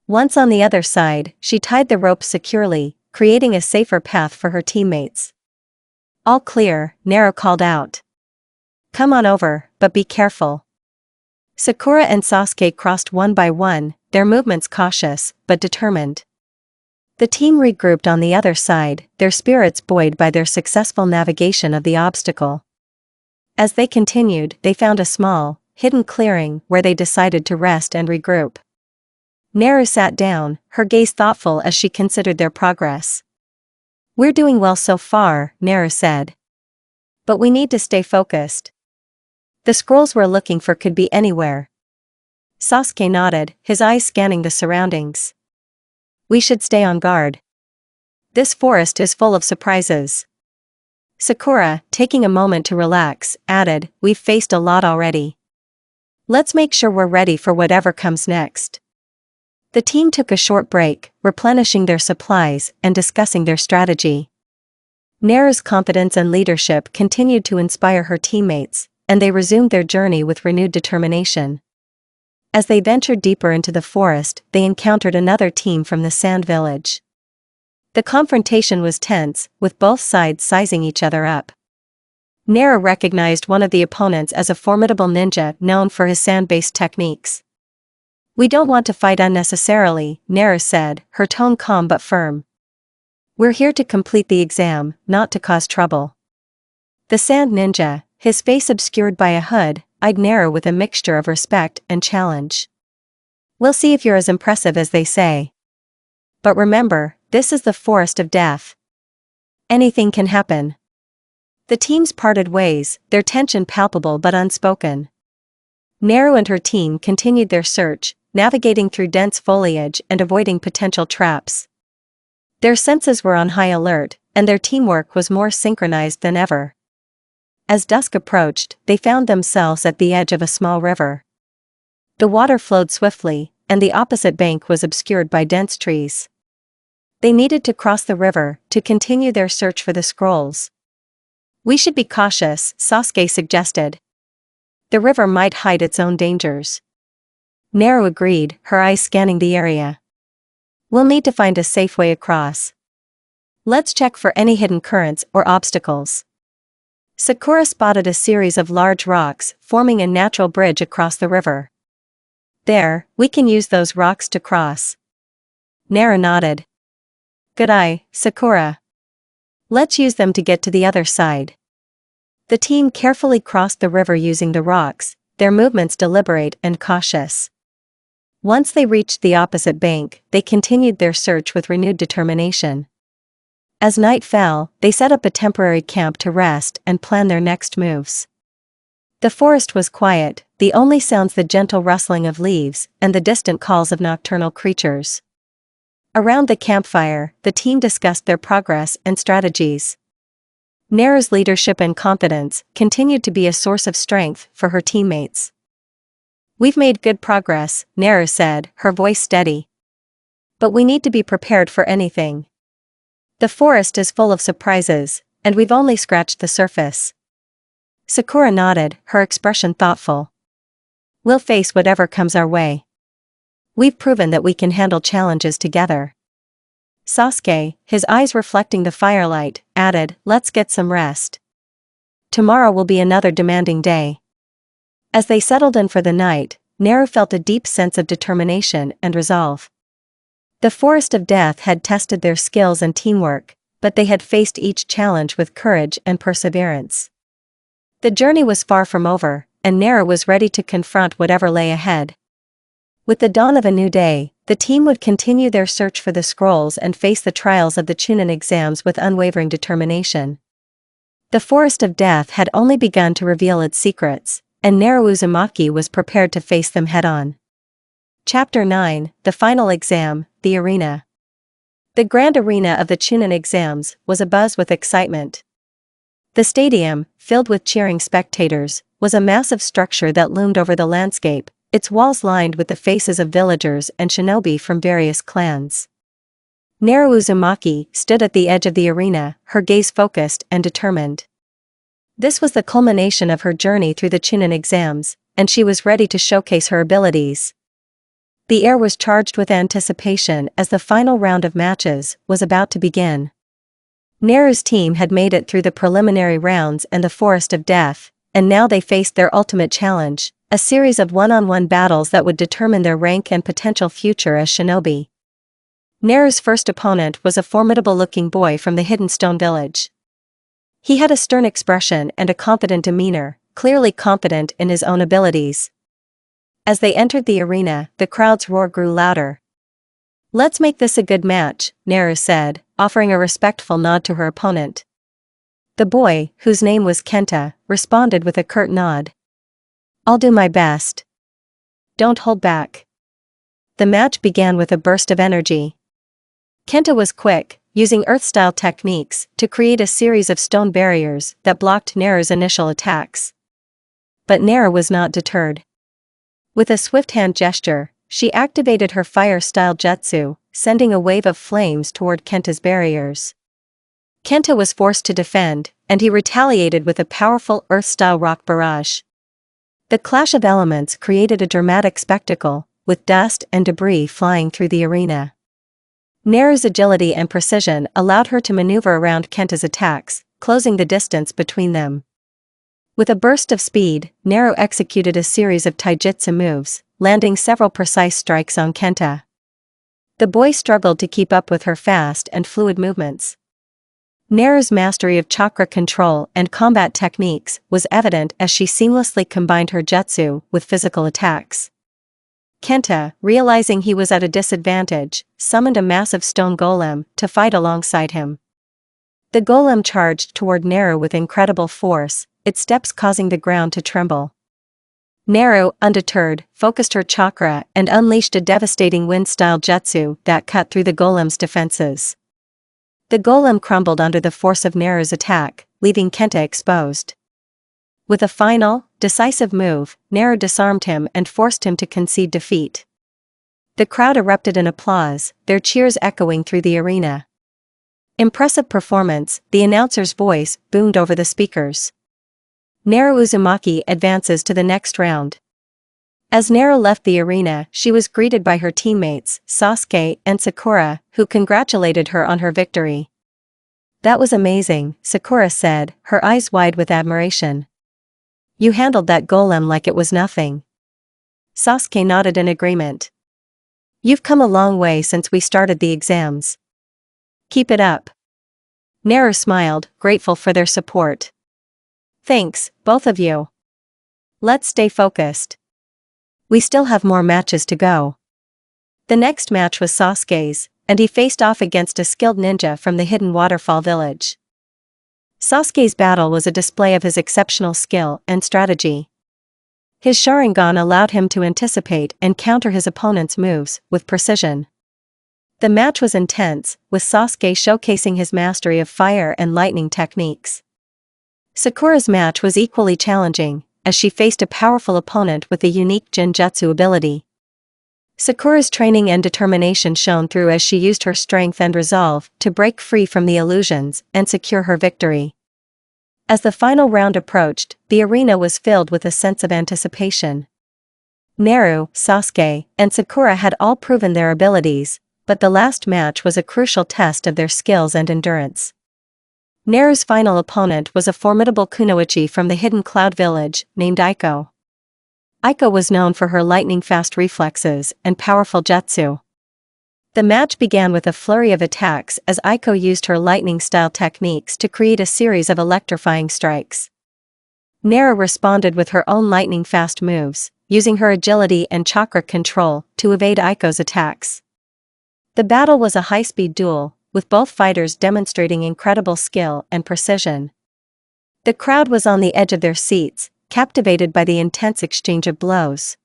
Once on the other side, she tied the ropes securely, creating a safer path for her teammates. "All clear," Naru called out. "Come on over, but be careful." Sakura and Sasuke crossed one by one, their movements cautious but determined. The team regrouped on the other side, their spirits buoyed by their successful navigation of the obstacle. As they continued, they found a small, hidden clearing where they decided to rest and regroup. Naru sat down, her gaze thoughtful as she considered their progress. "We're doing well so far," Naru said. "But we need to stay focused. The scrolls we're looking for could be anywhere." Sasuke nodded, his eyes scanning the surroundings. "We should stay on guard. This forest is full of surprises." Sakura, taking a moment to relax, added, "We've faced a lot already. Let's make sure we're ready for whatever comes next." The team took a short break, replenishing their supplies and discussing their strategy. Naru's confidence and leadership continued to inspire her teammates, and they resumed their journey with renewed determination. As they ventured deeper into the forest, they encountered another team from the sand village. The confrontation was tense, with both sides sizing each other up. Naru recognized one of the opponents as a formidable ninja known for his sand-based techniques. "We don't want to fight unnecessarily," Naru said, her tone calm but firm. "We're here to complete the exam, not to cause trouble." The sand ninja, his face obscured by a hood, eyed Naru with a mixture of respect and challenge. "We'll see if you're as impressive as they say. But remember, this is the forest of death. Anything can happen." The teams parted ways, their tension palpable but unspoken. Naru and her team continued their search, navigating through dense foliage and avoiding potential traps. Their senses were on high alert, and their teamwork was more synchronized than ever. As dusk approached, they found themselves at the edge of a small river. The water flowed swiftly, and the opposite bank was obscured by dense trees. They needed to cross the river to continue their search for the scrolls. "We should be cautious," Sasuke suggested. "The river might hide its own dangers." Naru agreed, her eyes scanning the area. "We'll need to find a safe way across. Let's check for any hidden currents or obstacles." Sakura spotted a series of large rocks forming a natural bridge across the river. "There, we can use those rocks to cross." Naru nodded. "Good eye, Sakura. Let's use them to get to the other side." The team carefully crossed the river using the rocks, their movements deliberate and cautious. Once they reached the opposite bank, they continued their search with renewed determination. As night fell, they set up a temporary camp to rest and plan their next moves. The forest was quiet, the only sounds the gentle rustling of leaves and the distant calls of nocturnal creatures. Around the campfire, the team discussed their progress and strategies. Naru's leadership and confidence continued to be a source of strength for her teammates. "We've made good progress," Naru said, her voice steady. "But we need to be prepared for anything. The forest is full of surprises, and we've only scratched the surface." Sakura nodded, her expression thoughtful. "We'll face whatever comes our way. We've proven that we can handle challenges together." Sasuke, his eyes reflecting the firelight, added, "Let's get some rest. Tomorrow will be another demanding day." As they settled in for the night, Naru felt a deep sense of determination and resolve. The forest of death had tested their skills and teamwork, but they had faced each challenge with courage and perseverance. The journey was far from over, and Naru was ready to confront whatever lay ahead. With the dawn of a new day, the team would continue their search for the scrolls and face the trials of the Chunin exams with unwavering determination. The forest of death had only begun to reveal its secrets, and Naru Uzumaki was prepared to face them head-on. Chapter 9, The Final Exam, The Arena. The grand arena of the Chunin exams was abuzz with excitement. The stadium, filled with cheering spectators, was a massive structure that loomed over the landscape, its walls lined with the faces of villagers and shinobi from various clans. Naru Uzumaki stood at the edge of the arena, her gaze focused and determined. This was the culmination of her journey through the Chunin exams, and she was ready to showcase her abilities. The air was charged with anticipation as the final round of matches was about to begin. Naru's team had made it through the preliminary rounds and the forest of death, and now they faced their ultimate challenge, a series of one-on-one battles that would determine their rank and potential future as shinobi. Naru's first opponent was a formidable-looking boy from the Hidden Stone Village. He had a stern expression and a confident demeanor, clearly confident in his own abilities. As they entered the arena, the crowd's roar grew louder. "Let's make this a good match," Naru said, offering a respectful nod to her opponent. The boy, whose name was Kenta, responded with a curt nod. "I'll do my best. Don't hold back." The match began with a burst of energy. Kenta was quick, using earth-style techniques to create a series of stone barriers that blocked Naru's initial attacks. But Naru was not deterred. With a swift hand gesture, she activated her fire-style jutsu, sending a wave of flames toward Kenta's barriers. Kenta was forced to defend, and he retaliated with a powerful Earth-style rock barrage. The clash of elements created a dramatic spectacle, with dust and debris flying through the arena. Naru's agility and precision allowed her to maneuver around Kenta's attacks, closing the distance between them. With a burst of speed, Naru executed a series of taijutsu moves, landing several precise strikes on Kenta. The boy struggled to keep up with her fast and fluid movements. Naru's mastery of chakra control and combat techniques was evident as she seamlessly combined her jutsu with physical attacks. Kenta, realizing he was at a disadvantage, summoned a massive stone golem to fight alongside him. The golem charged toward Naru with incredible force, its steps causing the ground to tremble. Naru, undeterred, focused her chakra and unleashed a devastating wind-style jutsu that cut through the golem's defenses. The golem crumbled under the force of Naru's attack, leaving Kenta exposed. With a final, decisive move, Naru disarmed him and forced him to concede defeat. The crowd erupted in applause, their cheers echoing through the arena. Impressive performance, the announcer's voice boomed over the speakers. Naru Uzumaki advances to the next round. As Naru left the arena, she was greeted by her teammates, Sasuke and Sakura, who congratulated her on her victory. "That was amazing," Sakura said, her eyes wide with admiration. "You handled that golem like it was nothing." Sasuke nodded in agreement. "You've come a long way since we started the exams. Keep it up." Naru smiled, grateful for their support. "Thanks, both of you. Let's stay focused. We still have more matches to go." The next match was Sasuke's, and he faced off against a skilled ninja from the hidden waterfall village. Sasuke's battle was a display of his exceptional skill and strategy. His Sharingan allowed him to anticipate and counter his opponent's moves with precision. The match was intense, with Sasuke showcasing his mastery of fire and lightning techniques. Sakura's match was equally challenging, as she faced a powerful opponent with a unique Genjutsu ability. Sakura's training and determination shone through as she used her strength and resolve to break free from the illusions and secure her victory. As the final round approached, the arena was filled with a sense of anticipation. Naru, Sasuke, and Sakura had all proven their abilities, but the last match was a crucial test of their skills and endurance. Naru's final opponent was a formidable kunoichi from the hidden cloud village, named Aiko. Aiko was known for her lightning-fast reflexes and powerful jutsu. The match began with a flurry of attacks as Aiko used her lightning-style techniques to create a series of electrifying strikes. Naru responded with her own lightning-fast moves, using her agility and chakra control to evade Aiko's attacks. The battle was a high-speed duel, with both fighters demonstrating incredible skill and precision. The crowd was on the edge of their seats, captivated by the intense exchange of blows.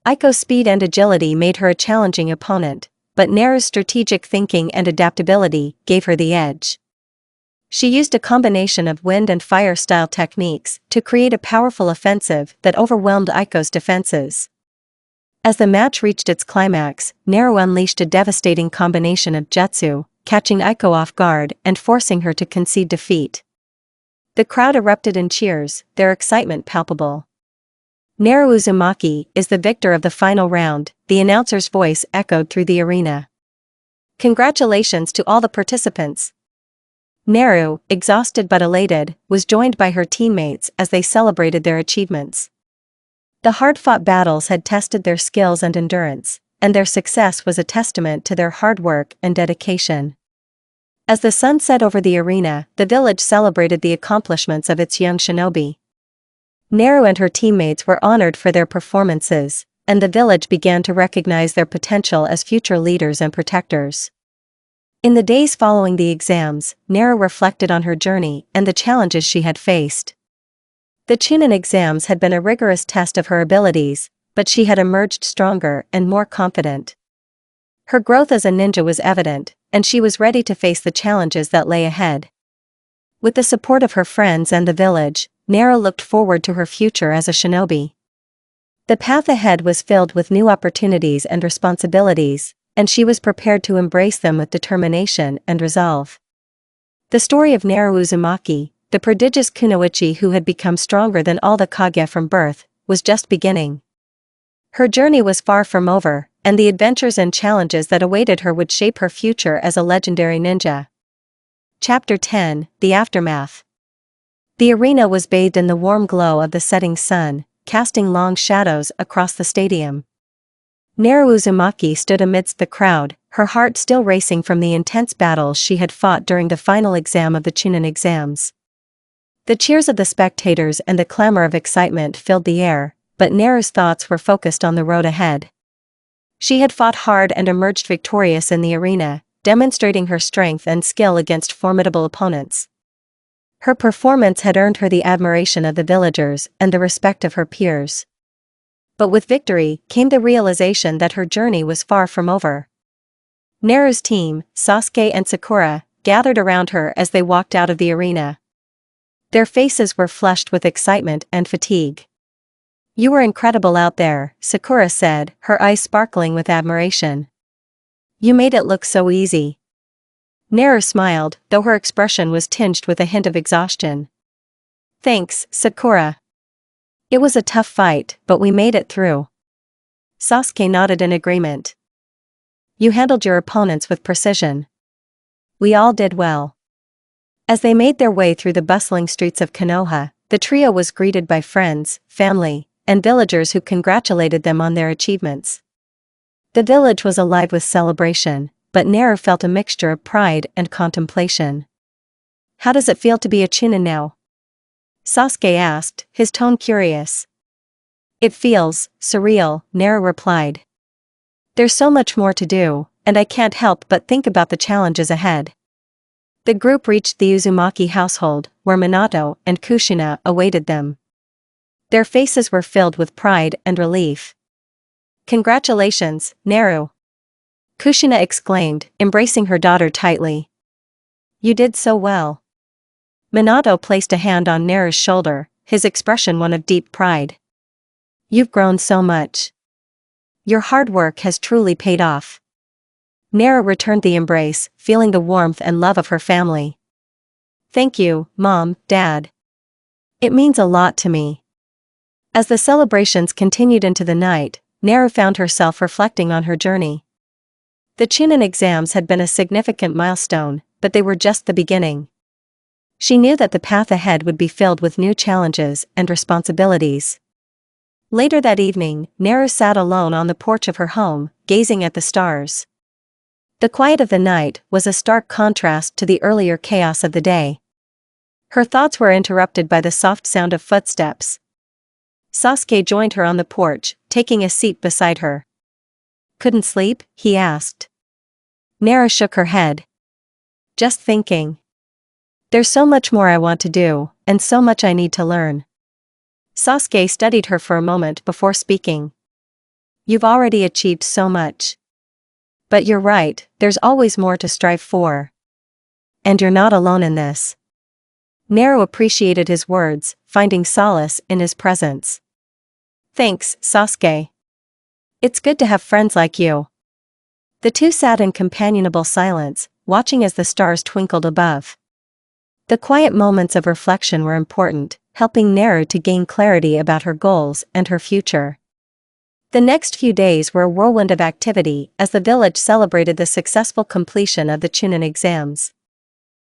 Aiko's speed and agility made her a challenging opponent, but Naru's strategic thinking and adaptability gave her the edge. She used a combination of wind and fire-style techniques to create a powerful offensive that overwhelmed Aiko's defenses. As the match reached its climax, Naru unleashed a devastating combination of jutsu, catching Aiko off guard and forcing her to concede defeat. The crowd erupted in cheers, their excitement palpable. "Naru Uzumaki is the victor of the final round," the announcer's voice echoed through the arena. "Congratulations to all the participants." Naru, exhausted but elated, was joined by her teammates as they celebrated their achievements. The hard-fought battles had tested their skills and endurance, and their success was a testament to their hard work and dedication. As the sun set over the arena, the village celebrated the accomplishments of its young shinobi. Naru and her teammates were honored for their performances, and the village began to recognize their potential as future leaders and protectors. In the days following the exams, Naru reflected on her journey and the challenges she had faced. The Chunin exams had been a rigorous test of her abilities, but she had emerged stronger and more confident. Her growth as a ninja was evident, and she was ready to face the challenges that lay ahead. With the support of her friends and the village, Naru looked forward to her future as a shinobi. The path ahead was filled with new opportunities and responsibilities, and she was prepared to embrace them with determination and resolve. The story of Naru Uzumaki, the prodigious kunoichi who had become stronger than all the Kage from birth, was just beginning. Her journey was far from over, and the adventures and challenges that awaited her would shape her future as a legendary ninja. Chapter 10: The Aftermath. The arena was bathed in the warm glow of the setting sun, casting long shadows across the stadium. Naru Uzumaki stood amidst the crowd, her heart still racing from the intense battles she had fought during the final exam of the Chunin exams. The cheers of the spectators and the clamor of excitement filled the air, but Naru's thoughts were focused on the road ahead. She had fought hard and emerged victorious in the arena, demonstrating her strength and skill against formidable opponents. Her performance had earned her the admiration of the villagers and the respect of her peers. But with victory came the realization that her journey was far from over. Naru's team, Sasuke and Sakura, gathered around her as they walked out of the arena. Their faces were flushed with excitement and fatigue. "You were incredible out there," Sakura said, her eyes sparkling with admiration. "You made it look so easy." Naru smiled, though her expression was tinged with a hint of exhaustion. "Thanks, Sakura. It was a tough fight, but we made it through." Sasuke nodded in agreement. "You handled your opponents with precision. We all did well." As they made their way through the bustling streets of Konoha, the trio was greeted by friends, family, and villagers who congratulated them on their achievements. The village was alive with celebration, but Naru felt a mixture of pride and contemplation. "How does it feel to be a Chunin now?" Sasuke asked, his tone curious. "It feels surreal," Naru replied. "There's so much more to do, and I can't help but think about the challenges ahead." The group reached the Uzumaki household, where Minato and Kushina awaited them. Their faces were filled with pride and relief. "Congratulations, Naru!" Kushina exclaimed, embracing her daughter tightly. "You did so well." Minato placed a hand on Naru's shoulder, his expression one of deep pride. "You've grown so much. Your hard work has truly paid off." Naru returned the embrace, feeling the warmth and love of her family. "Thank you, Mom, Dad. It means a lot to me." As the celebrations continued into the night, Naru found herself reflecting on her journey. The Chunin exams had been a significant milestone, but they were just the beginning. She knew that the path ahead would be filled with new challenges and responsibilities. Later that evening, Naru sat alone on the porch of her home, gazing at the stars. The quiet of the night was a stark contrast to the earlier chaos of the day. Her thoughts were interrupted by the soft sound of footsteps. Sasuke joined her on the porch, taking a seat beside her. "Couldn't sleep?" he asked. Naru shook her head. "Just thinking. There's so much more I want to do, and so much I need to learn." Sasuke studied her for a moment before speaking. "You've already achieved so much. But you're right, there's always more to strive for. And you're not alone in this." Naru appreciated his words, finding solace in his presence. "Thanks, Sasuke. It's good to have friends like you." The two sat in companionable silence, watching as the stars twinkled above. The quiet moments of reflection were important, helping Naru to gain clarity about her goals and her future. The next few days were a whirlwind of activity as the village celebrated the successful completion of the Chunin exams.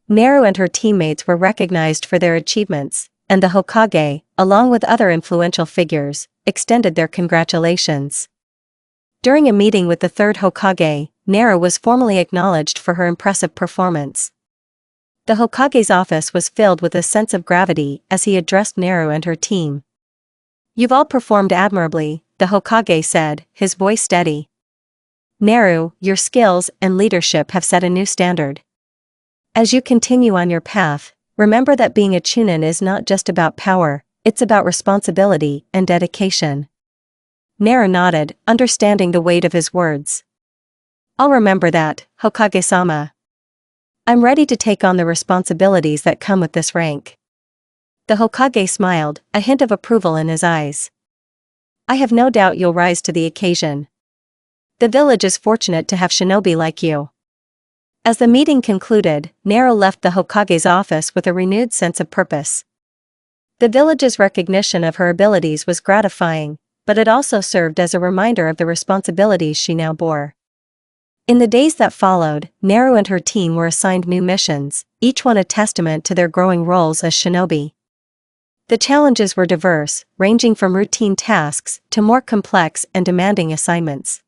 Naru and her teammates were recognized for their achievements, and the Hokage, along with other influential figures, extended their congratulations. During a meeting with the third Hokage, Naru was formally acknowledged for her impressive performance. The Hokage's office was filled with a sense of gravity as he addressed Naru and her team. "You've all performed admirably," the Hokage said, his voice steady. "Naru, your skills and leadership have set a new standard. As you continue on your path, remember that being a Chunin is not just about power, it's about responsibility and dedication." Naru nodded, understanding the weight of his words. "I'll remember that, Hokage-sama. I'm ready to take on the responsibilities that come with this rank." The Hokage smiled, a hint of approval in his eyes. "I have no doubt you'll rise to the occasion. The village is fortunate to have shinobi like you." As the meeting concluded, Naru left the Hokage's office with a renewed sense of purpose. The village's recognition of her abilities was gratifying, but it also served as a reminder of the responsibilities she now bore. In the days that followed, Naru and her team were assigned new missions, each one a testament to their growing roles as shinobi. The challenges were diverse, ranging from routine tasks to more complex and demanding assignments.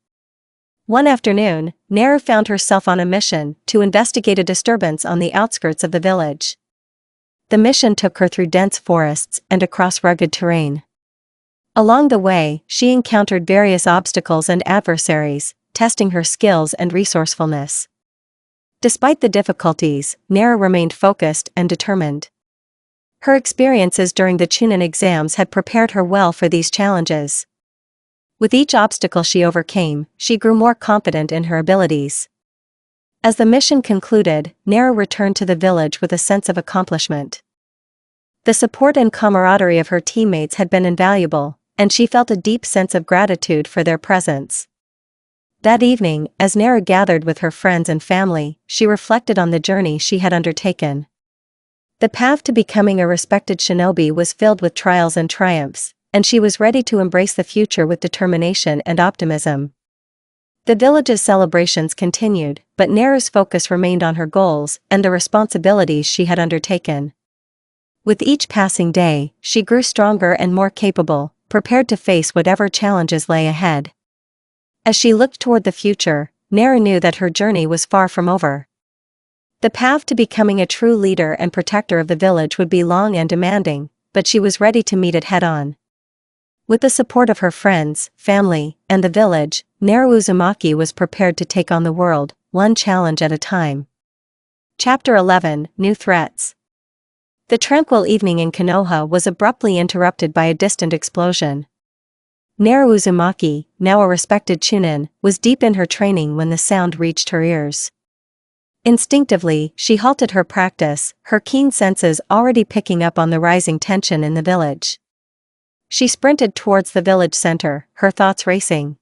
One afternoon, Naru found herself on a mission to investigate a disturbance on the outskirts of the village. The mission took her through dense forests and across rugged terrain. Along the way, she encountered various obstacles and adversaries, testing her skills and resourcefulness. Despite the difficulties, Naru remained focused and determined. Her experiences during the Chunin exams had prepared her well for these challenges. With each obstacle she overcame, she grew more confident in her abilities. As the mission concluded, Naru returned to the village with a sense of accomplishment. The support and camaraderie of her teammates had been invaluable, and she felt a deep sense of gratitude for their presence. That evening, as Naru gathered with her friends and family, she reflected on the journey she had undertaken. The path to becoming a respected shinobi was filled with trials and triumphs, and she was ready to embrace the future with determination and optimism. The village's celebrations continued, but Naru's focus remained on her goals and the responsibilities she had undertaken. With each passing day, she grew stronger and more capable, prepared to face whatever challenges lay ahead. As she looked toward the future, Naru knew that her journey was far from over. The path to becoming a true leader and protector of the village would be long and demanding, but she was ready to meet it head-on. With the support of her friends, family, and the village, Naru Uzumaki was prepared to take on the world, one challenge at a time. Chapter 11: New Threats. The tranquil evening in Konoha was abruptly interrupted by a distant explosion. Naru Uzumaki, now a respected Chunin, was deep in her training when the sound reached her ears. Instinctively, she halted her practice, her keen senses already picking up on the rising tension in the village. She sprinted towards the village center, her thoughts racing.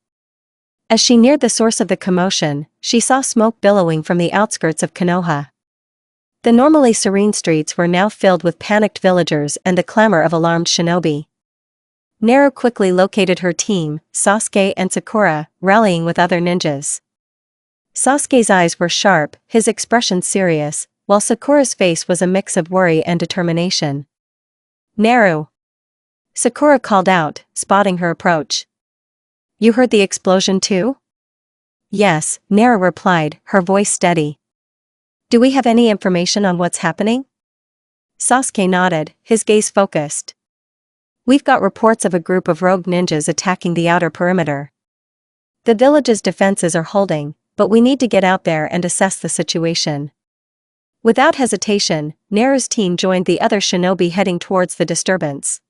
As she neared the source of the commotion, she saw smoke billowing from the outskirts of Konoha. The normally serene streets were now filled with panicked villagers and the clamor of alarmed shinobi. Naru quickly located her team, Sasuke and Sakura, rallying with other ninjas. Sasuke's eyes were sharp, his expression serious, while Sakura's face was a mix of worry and determination. "Naru!" Sakura called out, spotting her approach. "You heard the explosion too?" "Yes," Naru replied, her voice steady. "Do we have any information on what's happening?" Sasuke nodded, his gaze focused. "We've got reports of a group of rogue ninjas attacking the outer perimeter. The village's defenses are holding, but we need to get out there and assess the situation." Without hesitation, Naru's team joined the other shinobi heading towards the disturbance.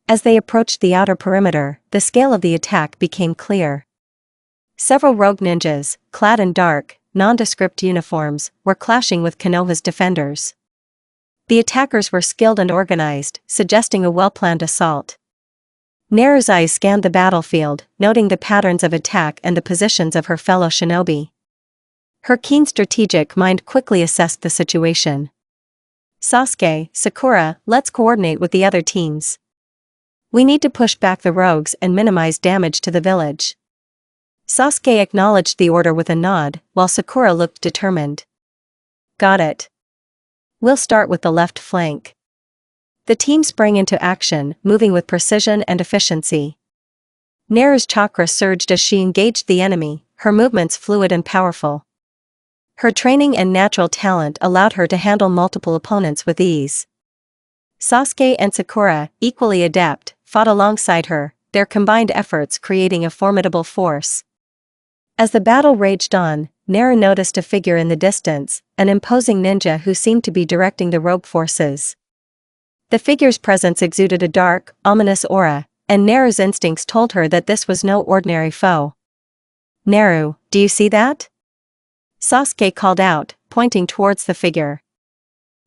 As they approached the outer perimeter, the scale of the attack became clear. Several rogue ninjas, clad in dark, nondescript uniforms, were clashing with Konoha's defenders. The attackers were skilled and organized, suggesting a well-planned assault. Naru's eyes scanned the battlefield, noting the patterns of attack and the positions of her fellow shinobi. Her keen strategic mind quickly assessed the situation. "Sasuke, Sakura, let's coordinate with the other teams. We need to push back the rogues and minimize damage to the village." Sasuke acknowledged the order with a nod, while Sakura looked determined. "Got it. We'll start with the left flank." The team sprang into action, moving with precision and efficiency. Naru's chakra surged as she engaged the enemy, her movements fluid and powerful. Her training and natural talent allowed her to handle multiple opponents with ease. Sasuke and Sakura, equally adept, fought alongside her, their combined efforts creating a formidable force. As the battle raged on, Naru noticed a figure in the distance, an imposing ninja who seemed to be directing the rogue forces. The figure's presence exuded a dark, ominous aura, and Naru's instincts told her that this was no ordinary foe. "Naru, do you see that?" Sasuke called out, pointing towards the figure.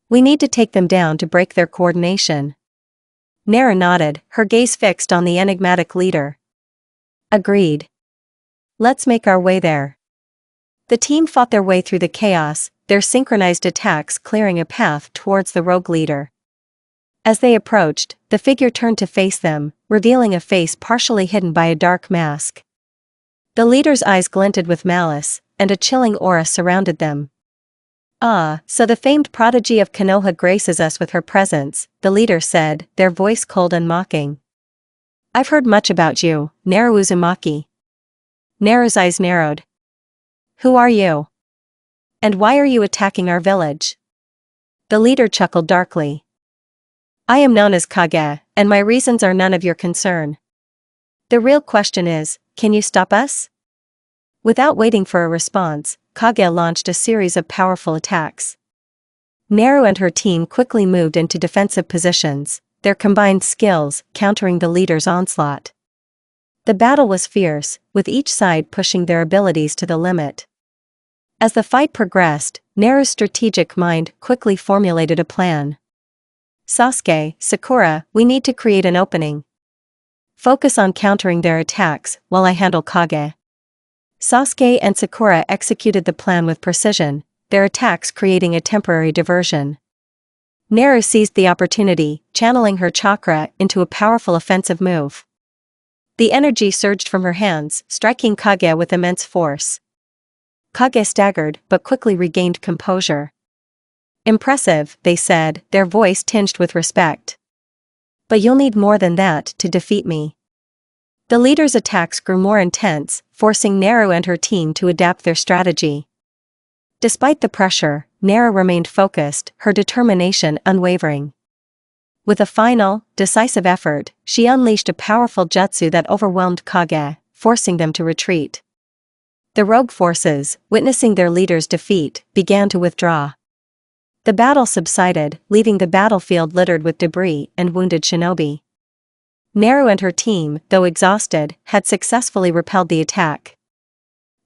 "We need to take them down to break their coordination." Naru nodded, her gaze fixed on the enigmatic leader. "Agreed. Let's make our way there." The team fought their way through the chaos, their synchronized attacks clearing a path towards the rogue leader. As they approached, the figure turned to face them, revealing a face partially hidden by a dark mask. The leader's eyes glinted with malice, and a chilling aura surrounded them. "Ah, so the famed prodigy of Konoha graces us with her presence," the leader said, their voice cold and mocking. "I've heard much about you, Naru Uzumaki." Naru's eyes narrowed. "Who are you? And why are you attacking our village?" The leader chuckled darkly. "I am known as Kage, and my reasons are none of your concern. The real question is, can you stop us?" Without waiting for a response, Kage launched a series of powerful attacks. Naru and her team quickly moved into defensive positions, their combined skills countering the leader's onslaught. The battle was fierce, with each side pushing their abilities to the limit. As the fight progressed, Naru's strategic mind quickly formulated a plan. "Sasuke, Sakura, we need to create an opening. Focus on countering their attacks while I handle Kage." Sasuke and Sakura executed the plan with precision, their attacks creating a temporary diversion. Naru seized the opportunity, channeling her chakra into a powerful offensive move. The energy surged from her hands, striking Kage with immense force. Kage staggered but quickly regained composure. "Impressive," they said, their voice tinged with respect. "But you'll need more than that to defeat me." The leader's attacks grew more intense, forcing Naru and her team to adapt their strategy. Despite the pressure, Naru remained focused, her determination unwavering. With a final, decisive effort, she unleashed a powerful jutsu that overwhelmed Kage, forcing them to retreat. The rogue forces, witnessing their leader's defeat, began to withdraw. The battle subsided, leaving the battlefield littered with debris and wounded shinobi. Naru and her team, though exhausted, had successfully repelled the attack.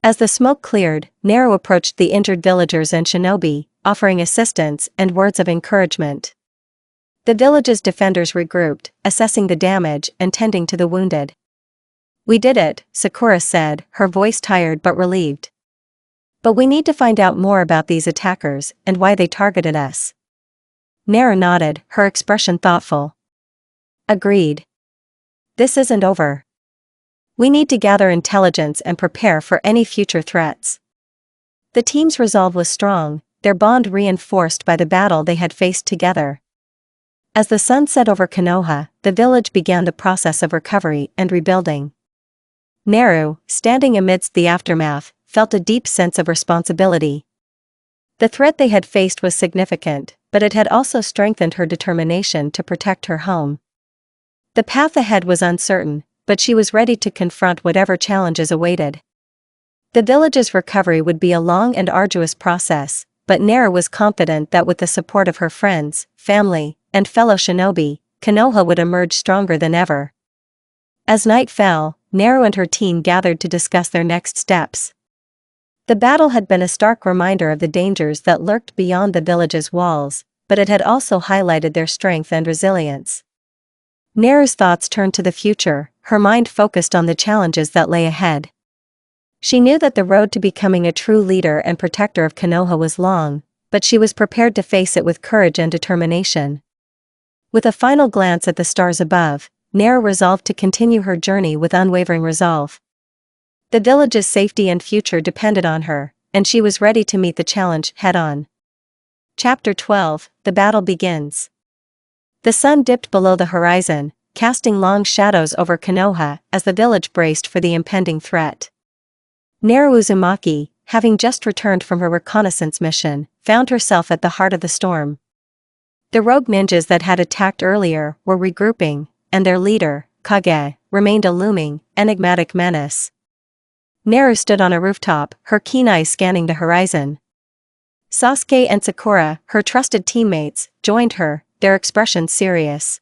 As the smoke cleared, Naru approached the injured villagers and shinobi, offering assistance and words of encouragement. The village's defenders regrouped, assessing the damage and tending to the wounded. "We did it," Sakura said, her voice tired but relieved. "But we need to find out more about these attackers and why they targeted us." Naru nodded, her expression thoughtful. "Agreed. This isn't over. We need to gather intelligence and prepare for any future threats." The team's resolve was strong, their bond reinforced by the battle they had faced together. As the sun set over Konoha, the village began the process of recovery and rebuilding. Naru, standing amidst the aftermath, felt a deep sense of responsibility. The threat they had faced was significant, but it had also strengthened her determination to protect her home. The path ahead was uncertain, but she was ready to confront whatever challenges awaited. The village's recovery would be a long and arduous process, but Naru was confident that with the support of her friends, family, and fellow shinobi, Konoha would emerge stronger than ever. As night fell, Naru and her team gathered to discuss their next steps. The battle had been a stark reminder of the dangers that lurked beyond the village's walls, but it had also highlighted their strength and resilience. Naru's thoughts turned to the future, her mind focused on the challenges that lay ahead. She knew that the road to becoming a true leader and protector of Konoha was long, but she was prepared to face it with courage and determination. With a final glance at the stars above, Naru resolved to continue her journey with unwavering resolve. The village's safety and future depended on her, and she was ready to meet the challenge head-on. Chapter 12, The Battle Begins. The sun dipped below the horizon, casting long shadows over Konoha as the village braced for the impending threat. Naru Uzumaki, having just returned from her reconnaissance mission, found herself at the heart of the storm. The rogue ninjas that had attacked earlier were regrouping, and their leader, Kage, remained a looming, enigmatic menace. Naru stood on a rooftop, her keen eyes scanning the horizon. Sasuke and Sakura, her trusted teammates, joined her, their expressions serious.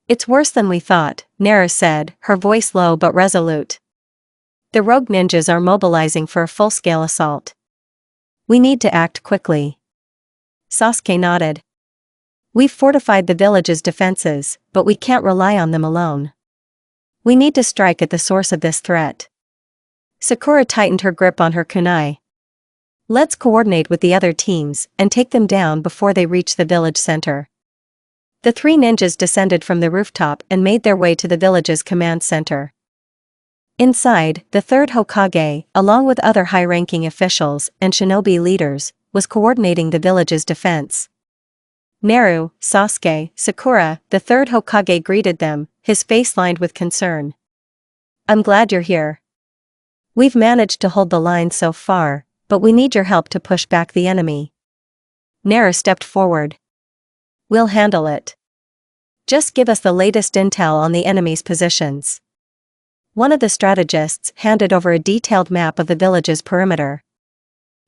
"It's worse than we thought," Naru said, her voice low but resolute. "The rogue ninjas are mobilizing for a full-scale assault. We need to act quickly." Sasuke nodded. "We've fortified the village's defenses, but we can't rely on them alone. We need to strike at the source of this threat." Sakura tightened her grip on her kunai. Let's coordinate with the other teams and take them down before they reach the village center. The three ninjas descended from the rooftop and made their way to the village's command center. Inside, the third Hokage, along with other high-ranking officials and shinobi leaders, was coordinating the village's defense. Naru, Sasuke, Sakura, the third Hokage greeted them, his face lined with concern. "I'm glad you're here. We've managed to hold the line so far, but we need your help to push back the enemy." Naru stepped forward. "We'll handle it. Just give us the latest intel on the enemy's positions." One of the strategists handed over a detailed map of the village's perimeter.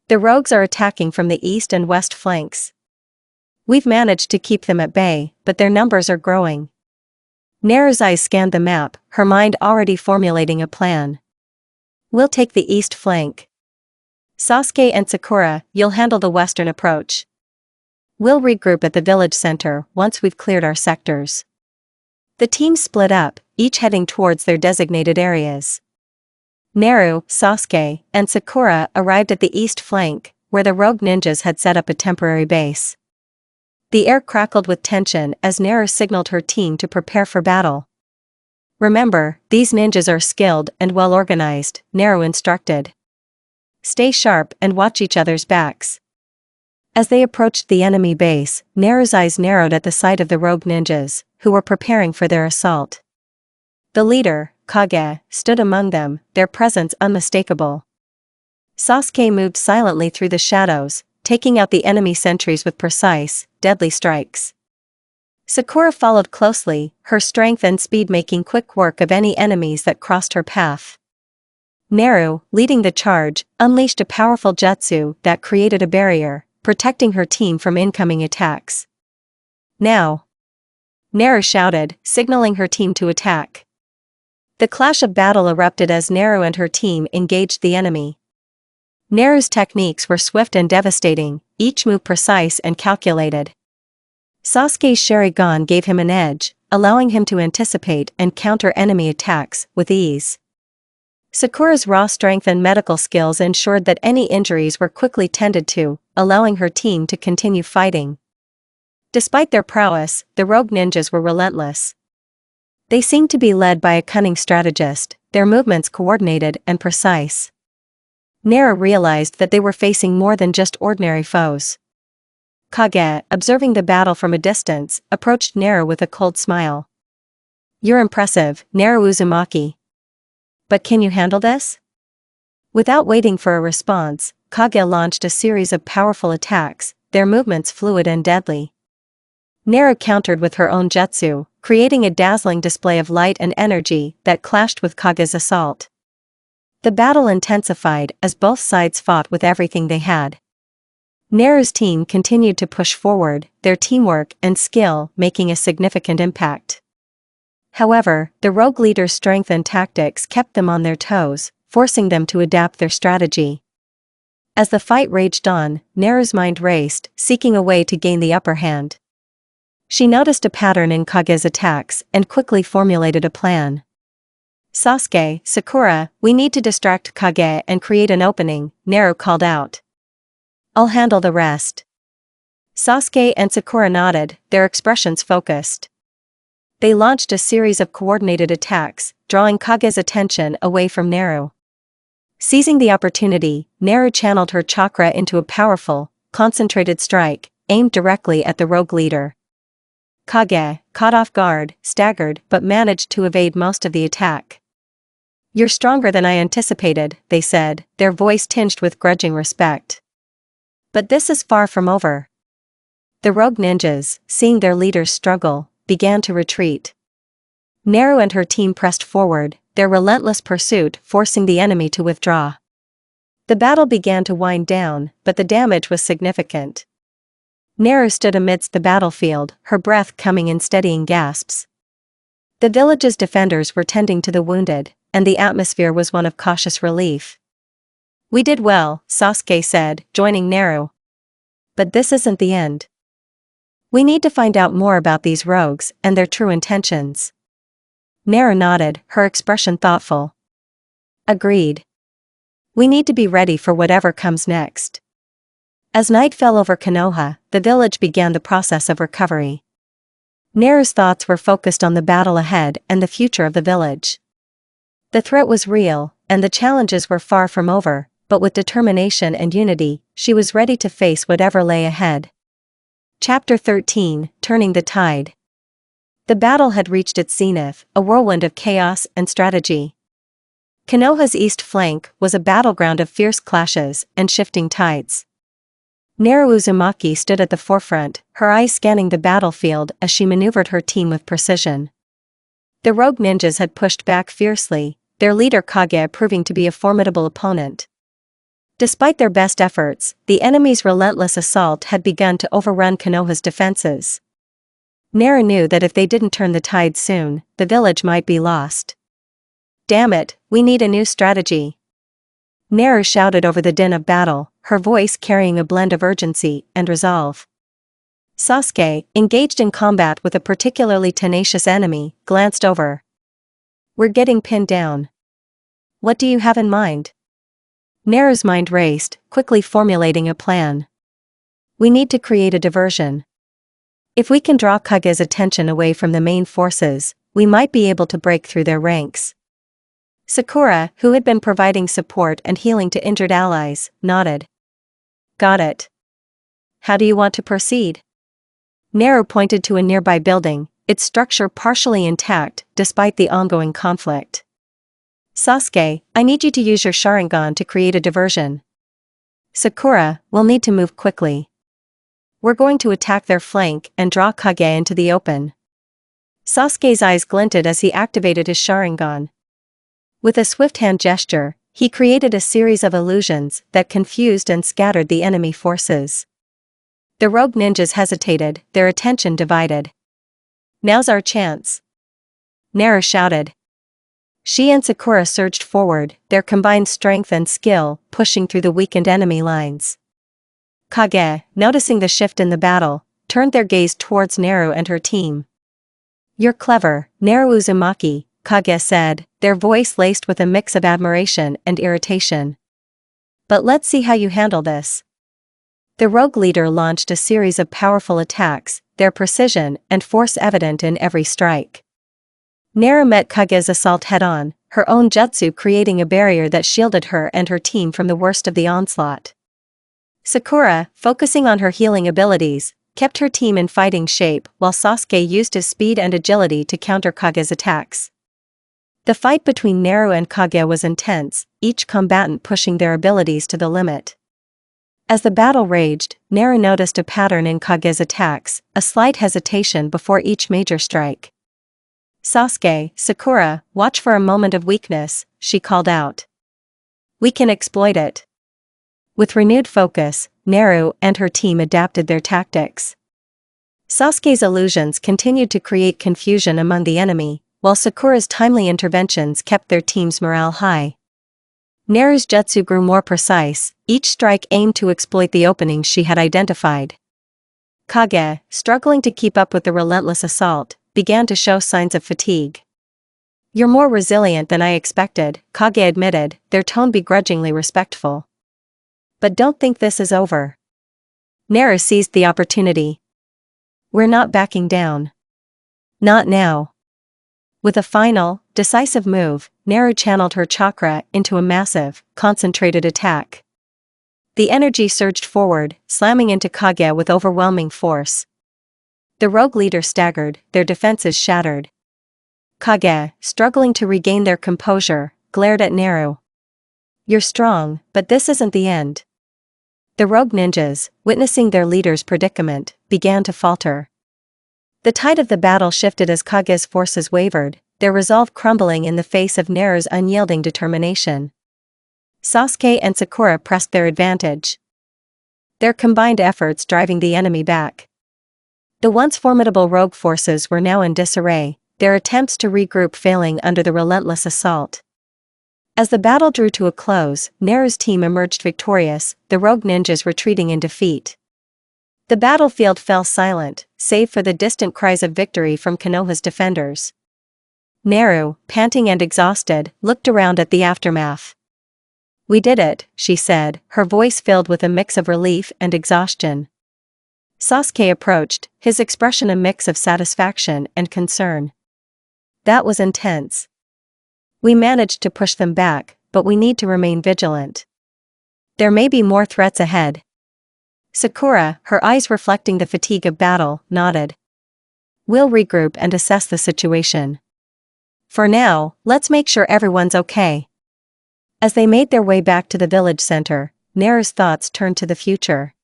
"The rogues are attacking from the east and west flanks. We've managed to keep them at bay, but their numbers are growing." Naru's eyes scanned the map, her mind already formulating a plan. "We'll take the east flank. Sasuke and Sakura, you'll handle the western approach. We'll regroup at the village center once we've cleared our sectors." The teams split up, each heading towards their designated areas. Naru, Sasuke, and Sakura arrived at the east flank, where the rogue ninjas had set up a temporary base. The air crackled with tension as Naru signaled her team to prepare for battle. "Remember, these ninjas are skilled and well organized," Naru instructed. "Stay sharp and watch each other's backs." As they approached the enemy base, Naru's eyes narrowed at the sight of the rogue ninjas, who were preparing for their assault. The leader, Kage, stood among them, their presence unmistakable. Sasuke moved silently through the shadows, taking out the enemy sentries with precise, deadly strikes. Sakura followed closely, her strength and speed making quick work of any enemies that crossed her path. Naru, leading the charge, unleashed a powerful jutsu that created a barrier, protecting her team from incoming attacks. "Now!" Naru shouted, signaling her team to attack. The clash of battle erupted as Naru and her team engaged the enemy. Naru's techniques were swift and devastating, each move precise and calculated. Sasuke's Sharingan gave him an edge, allowing him to anticipate and counter enemy attacks with ease. Sakura's raw strength and medical skills ensured that any injuries were quickly tended to, allowing her team to continue fighting. Despite their prowess, the rogue ninjas were relentless. They seemed to be led by a cunning strategist, their movements coordinated and precise. Naru realized that they were facing more than just ordinary foes. Kage, observing the battle from a distance, approached Naru with a cold smile. "You're impressive, Naru Uzumaki. But can you handle this?" Without waiting for a response, Kage launched a series of powerful attacks, their movements fluid and deadly. Naru countered with her own jutsu, creating a dazzling display of light and energy that clashed with Kage's assault. The battle intensified as both sides fought with everything they had. Naru's team continued to push forward, their teamwork and skill making a significant impact. However, the rogue leader's strength and tactics kept them on their toes, forcing them to adapt their strategy. As the fight raged on, Naru's mind raced, seeking a way to gain the upper hand. She noticed a pattern in Kage's attacks and quickly formulated a plan. "Sasuke, Sakura, we need to distract Kage and create an opening," Naru called out. "I'll handle the rest." Sasuke and Sakura nodded, their expressions focused. They launched a series of coordinated attacks, drawing Kage's attention away from Naru. Seizing the opportunity, Naru channeled her chakra into a powerful, concentrated strike, aimed directly at the rogue leader. Kage, caught off guard, staggered but managed to evade most of the attack. "You're stronger than I anticipated," they said, their voice tinged with grudging respect. But this is far from over. The rogue ninjas, seeing their leaders struggle, began to retreat. Naru and her team pressed forward, their relentless pursuit forcing the enemy to withdraw. The battle began to wind down, but the damage was significant. Naru stood amidst the battlefield, her breath coming in steadying gasps. The village's defenders were tending to the wounded, and the atmosphere was one of cautious relief. "We did well," Sasuke said, joining Naru. "But this isn't the end. We need to find out more about these rogues and their true intentions." Naru nodded, her expression thoughtful. "Agreed. We need to be ready for whatever comes next." As night fell over Konoha, the village began the process of recovery. Naru's thoughts were focused on the battle ahead and the future of the village. The threat was real, and the challenges were far from over, but with determination and unity, she was ready to face whatever lay ahead. Chapter 13, Turning the Tide. The battle had reached its zenith, a whirlwind of chaos and strategy. Konoha's east flank was a battleground of fierce clashes and shifting tides. Naru Uzumaki stood at the forefront, her eyes scanning the battlefield as she maneuvered her team with precision. The rogue ninjas had pushed back fiercely, their leader Kage proving to be a formidable opponent. Despite their best efforts, the enemy's relentless assault had begun to overrun Konoha's defenses. Naru knew that if they didn't turn the tide soon, the village might be lost. "Damn it, we need a new strategy." Naru shouted over the din of battle, her voice carrying a blend of urgency and resolve. Sasuke, engaged in combat with a particularly tenacious enemy, glanced over. "We're getting pinned down. What do you have in mind?" Naru's mind raced, quickly formulating a plan. "We need to create a diversion. If we can draw Kage's attention away from the main forces, we might be able to break through their ranks." Sakura, who had been providing support and healing to injured allies, nodded. "Got it. How do you want to proceed?" Naru pointed to a nearby building, its structure partially intact despite the ongoing conflict. "Sasuke, I need you to use your Sharingan to create a diversion." "Sakura, we'll need to move quickly. We're going to attack their flank and draw Kage into the open." Sasuke's eyes glinted as he activated his Sharingan. With a swift hand gesture, he created a series of illusions that confused and scattered the enemy forces. The rogue ninjas hesitated, their attention divided. "Now's our chance," Naru shouted. She and Sakura surged forward, their combined strength and skill pushing through the weakened enemy lines. Kage, noticing the shift in the battle, turned their gaze towards Naru and her team. "You're clever, Naru Uzumaki," Kage said, their voice laced with a mix of admiration and irritation. "But let's see how you handle this." The rogue leader launched a series of powerful attacks, their precision and force evident in every strike. Naru met Kage's assault head-on, her own jutsu creating a barrier that shielded her and her team from the worst of the onslaught. Sakura, focusing on her healing abilities, kept her team in fighting shape while Sasuke used his speed and agility to counter Kage's attacks. The fight between Naru and Kage was intense, each combatant pushing their abilities to the limit. As the battle raged, Naru noticed a pattern in Kage's attacks, a slight hesitation before each major strike. "Sasuke, Sakura, watch for a moment of weakness," she called out. "We can exploit it." With renewed focus, Naru and her team adapted their tactics. Sasuke's illusions continued to create confusion among the enemy, while Sakura's timely interventions kept their team's morale high. Naru's jutsu grew more precise, each strike aimed to exploit the openings she had identified. Kage, struggling to keep up with the relentless assault, began to show signs of fatigue. "You're more resilient than I expected," Kage admitted, their tone begrudgingly respectful. "But don't think this is over." Naru seized the opportunity. "We're not backing down. Not now." With a final, decisive move, Naru channeled her chakra into a massive, concentrated attack. The energy surged forward, slamming into Kage with overwhelming force. The rogue leader staggered, their defenses shattered. Kage, struggling to regain their composure, glared at Naru. "You're strong, but this isn't the end." The rogue ninjas, witnessing their leader's predicament, began to falter. The tide of the battle shifted as Kage's forces wavered, their resolve crumbling in the face of Naru's unyielding determination. Sasuke and Sakura pressed their advantage, their combined efforts driving the enemy back. The once formidable rogue forces were now in disarray, their attempts to regroup failing under the relentless assault. As the battle drew to a close, Naru's team emerged victorious, the rogue ninjas retreating in defeat. The battlefield fell silent, save for the distant cries of victory from Konoha's defenders. Naru, panting and exhausted, looked around at the aftermath. We did it, she said, her voice filled with a mix of relief and exhaustion. Sasuke approached, his expression a mix of satisfaction and concern. That was intense. We managed to push them back, but we need to remain vigilant. There may be more threats ahead. Sakura, her eyes reflecting the fatigue of battle, nodded. We'll regroup and assess the situation. For now, let's make sure everyone's okay. As they made their way back to the village center, Naru's thoughts turned to the future.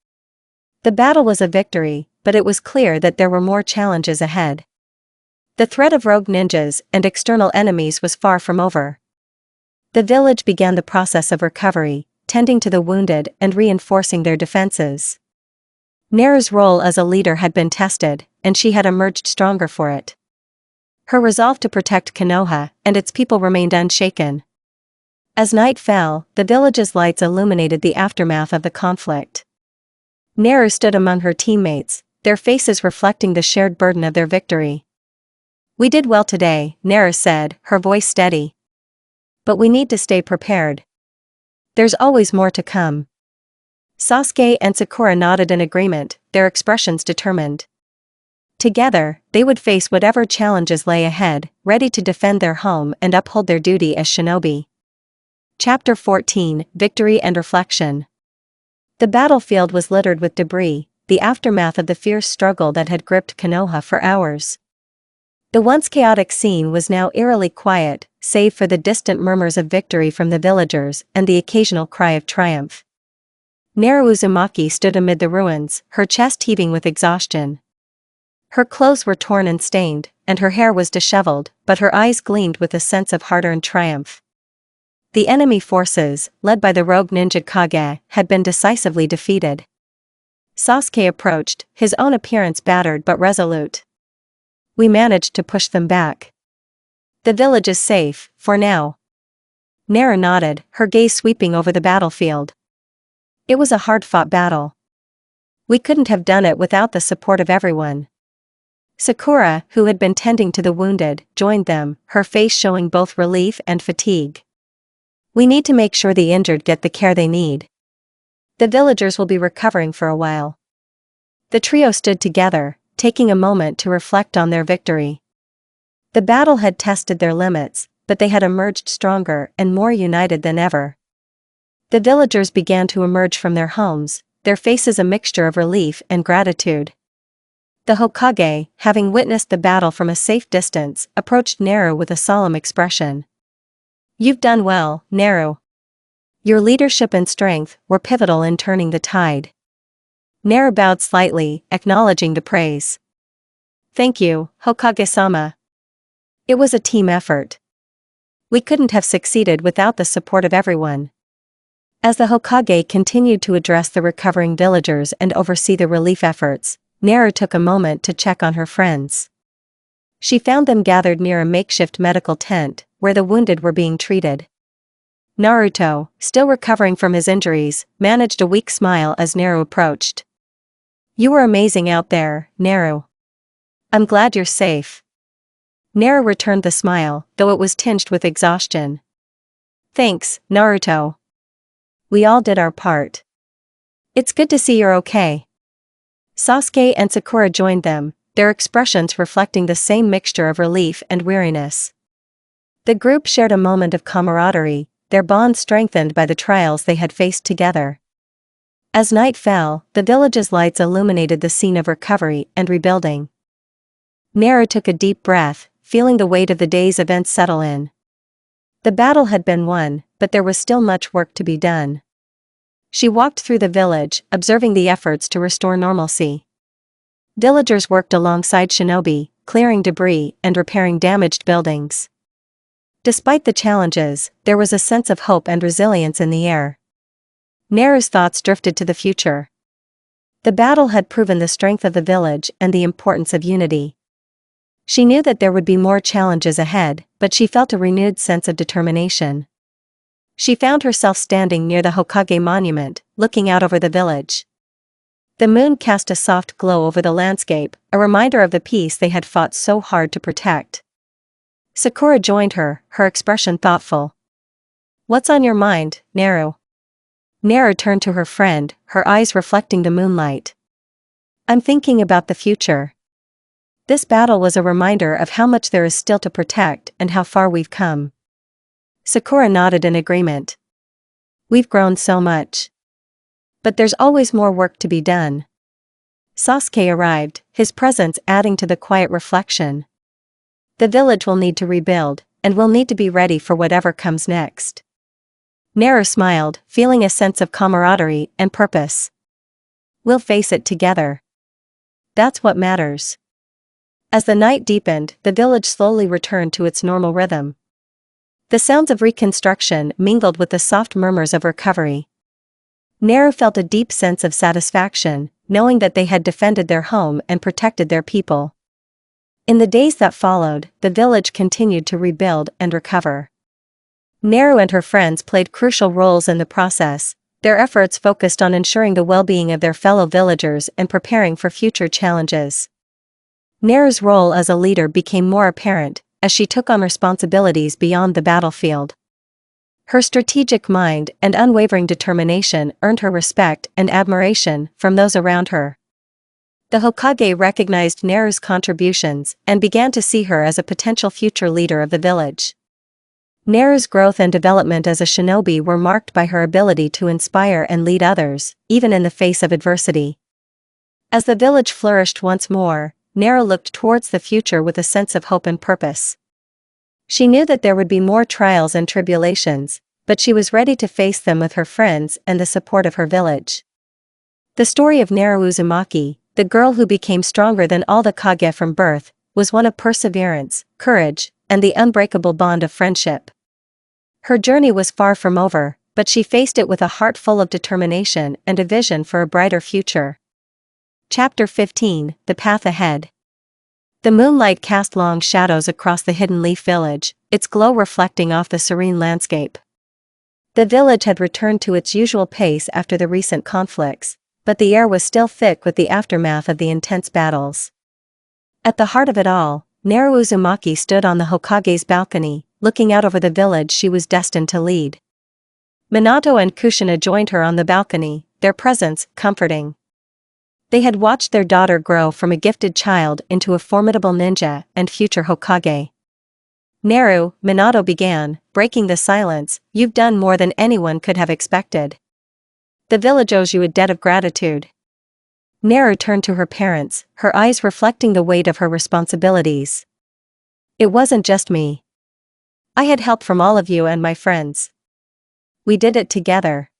The battle was a victory, but it was clear that there were more challenges ahead. The threat of rogue ninjas and external enemies was far from over. The village began the process of recovery, tending to the wounded and reinforcing their defenses. Naru's role as a leader had been tested, and she had emerged stronger for it. Her resolve to protect Konoha and its people remained unshaken. As night fell, the village's lights illuminated the aftermath of the conflict. Naru stood among her teammates, their faces reflecting the shared burden of their victory. We did well today, Naru said, her voice steady. But we need to stay prepared. There's always more to come. Sasuke and Sakura nodded in agreement, their expressions determined. Together, they would face whatever challenges lay ahead, ready to defend their home and uphold their duty as shinobi. Chapter 14, Victory and Reflection. The battlefield was littered with debris, the aftermath of the fierce struggle that had gripped Konoha for hours. The once chaotic scene was now eerily quiet, save for the distant murmurs of victory from the villagers and the occasional cry of triumph. Naru Uzumaki stood amid the ruins, her chest heaving with exhaustion. Her clothes were torn and stained, and her hair was disheveled, but her eyes gleamed with a sense of hard-earned triumph. The enemy forces, led by the rogue ninja Kage, had been decisively defeated. Sasuke approached, his own appearance battered but resolute. We managed to push them back. The village is safe, for now. Naru nodded, her gaze sweeping over the battlefield. It was a hard-fought battle. We couldn't have done it without the support of everyone. Sakura, who had been tending to the wounded, joined them, her face showing both relief and fatigue. We need to make sure the injured get the care they need. The villagers will be recovering for a while. The trio stood together, taking a moment to reflect on their victory. The battle had tested their limits, but they had emerged stronger and more united than ever. The villagers began to emerge from their homes, their faces a mixture of relief and gratitude. The Hokage, having witnessed the battle from a safe distance, approached Naru with a solemn expression. You've done well, Naru. Your leadership and strength were pivotal in turning the tide. Naru bowed slightly, acknowledging the praise. Thank you, Hokage-sama. It was a team effort. We couldn't have succeeded without the support of everyone. As the Hokage continued to address the recovering villagers and oversee the relief efforts, Naru took a moment to check on her friends. She found them gathered near a makeshift medical tent, where the wounded were being treated. Naruto, still recovering from his injuries, managed a weak smile as Naru approached. You were amazing out there, Naru. I'm glad you're safe. Naru returned the smile, though it was tinged with exhaustion. Thanks, Naruto. We all did our part. It's good to see you're okay. Sasuke and Sakura joined them, their expressions reflecting the same mixture of relief and weariness. The group shared a moment of camaraderie, their bond strengthened by the trials they had faced together. As night fell, the village's lights illuminated the scene of recovery and rebuilding. Naru took a deep breath, feeling the weight of the day's events settle in. The battle had been won, but there was still much work to be done. She walked through the village, observing the efforts to restore normalcy. Villagers worked alongside shinobi, clearing debris and repairing damaged buildings. Despite the challenges, there was a sense of hope and resilience in the air. Naru's thoughts drifted to the future. The battle had proven the strength of the village and the importance of unity. She knew that there would be more challenges ahead, but she felt a renewed sense of determination. She found herself standing near the Hokage monument, looking out over the village. The moon cast a soft glow over the landscape, a reminder of the peace they had fought so hard to protect. Sakura joined her, her expression thoughtful. What's on your mind, Naru? Naru turned to her friend, her eyes reflecting the moonlight. I'm thinking about the future. This battle was a reminder of how much there is still to protect and how far we've come. Sakura nodded in agreement. We've grown so much. But there's always more work to be done. Sasuke arrived, his presence adding to the quiet reflection. The village will need to rebuild, and we'll need to be ready for whatever comes next. Naru smiled, feeling a sense of camaraderie and purpose. We'll face it together. That's what matters. As the night deepened, the village slowly returned to its normal rhythm. The sounds of reconstruction mingled with the soft murmurs of recovery. Naru felt a deep sense of satisfaction, knowing that they had defended their home and protected their people. In the days that followed, the village continued to rebuild and recover. Naru and her friends played crucial roles in the process, their efforts focused on ensuring the well-being of their fellow villagers and preparing for future challenges. Naru's role as a leader became more apparent, as she took on responsibilities beyond the battlefield. Her strategic mind and unwavering determination earned her respect and admiration from those around her. The Hokage recognized Naru's contributions and began to see her as a potential future leader of the village. Naru's growth and development as a shinobi were marked by her ability to inspire and lead others, even in the face of adversity. As the village flourished once more, Naru looked towards the future with a sense of hope and purpose. She knew that there would be more trials and tribulations, but she was ready to face them with her friends and the support of her village. The story of Naru Uzumaki, the girl who became stronger than all the Kage from birth, was one of perseverance, courage, and the unbreakable bond of friendship. Her journey was far from over, but she faced it with a heart full of determination and a vision for a brighter future. Chapter 15, The Path Ahead. The moonlight cast long shadows across the hidden leaf village, its glow reflecting off the serene landscape. The village had returned to its usual pace after the recent conflicts, but the air was still thick with the aftermath of the intense battles. At the heart of it all, Naru Uzumaki stood on the Hokage's balcony, looking out over the village she was destined to lead. Minato and Kushina joined her on the balcony, their presence comforting. They had watched their daughter grow from a gifted child into a formidable ninja and future Hokage. Naru, Minato began, breaking the silence, you've done more than anyone could have expected. The village owes you a debt of gratitude. Naru turned to her parents, her eyes reflecting the weight of her responsibilities. It wasn't just me. I had help from all of you and my friends. We did it together.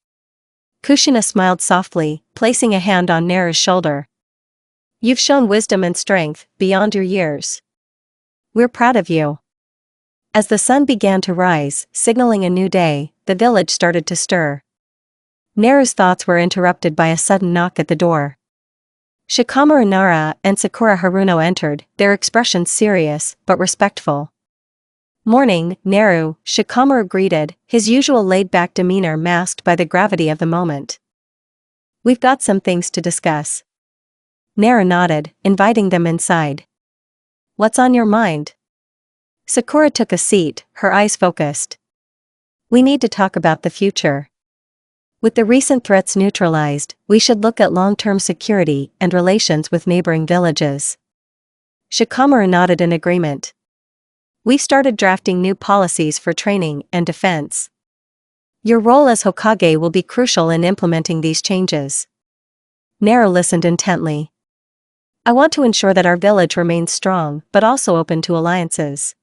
Kushina smiled softly, placing a hand on Naru's shoulder. You've shown wisdom and strength, beyond your years. We're proud of you. As the sun began to rise, signaling a new day, the village started to stir. Naru's thoughts were interrupted by a sudden knock at the door. Shikamaru Nara and Sakura Haruno entered, their expressions serious, but respectful. Morning, Naru, Shikamaru greeted, his usual laid-back demeanor masked by the gravity of the moment. We've got some things to discuss. Naru nodded, inviting them inside. What's on your mind? Sakura took a seat, her eyes focused. We need to talk about the future. With the recent threats neutralized, we should look at long-term security and relations with neighboring villages. Shikamaru nodded in agreement. We've started drafting new policies for training and defense. Your role as Hokage will be crucial in implementing these changes. Naru listened intently. I want to ensure that our village remains strong but also open to alliances.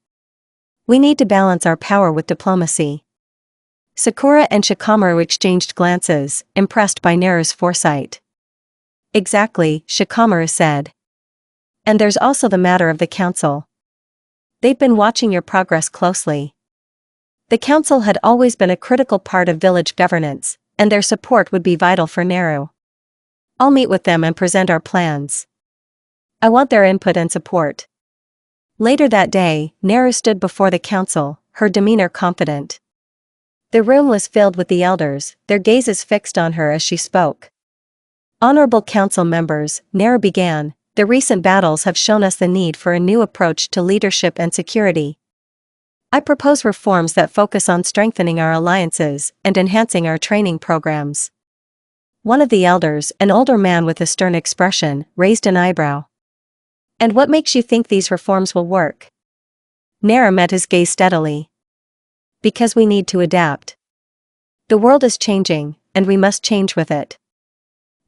We need to balance our power with diplomacy. Sakura and Shikamaru exchanged glances, impressed by Naru's foresight. Exactly, Shikamaru said. And there's also the matter of the council. They've been watching your progress closely. The council had always been a critical part of village governance, and their support would be vital for Naru. I'll meet with them and present our plans. I want their input and support. Later that day, Naru stood before the council, her demeanor confident. The room was filled with the elders, their gazes fixed on her as she spoke. Honorable council members, Naru began, the recent battles have shown us the need for a new approach to leadership and security. I propose reforms that focus on strengthening our alliances and enhancing our training programs. One of the elders, an older man with a stern expression, raised an eyebrow. And what makes you think these reforms will work? Nara met his gaze steadily. Because we need to adapt. The world is changing, and we must change with it.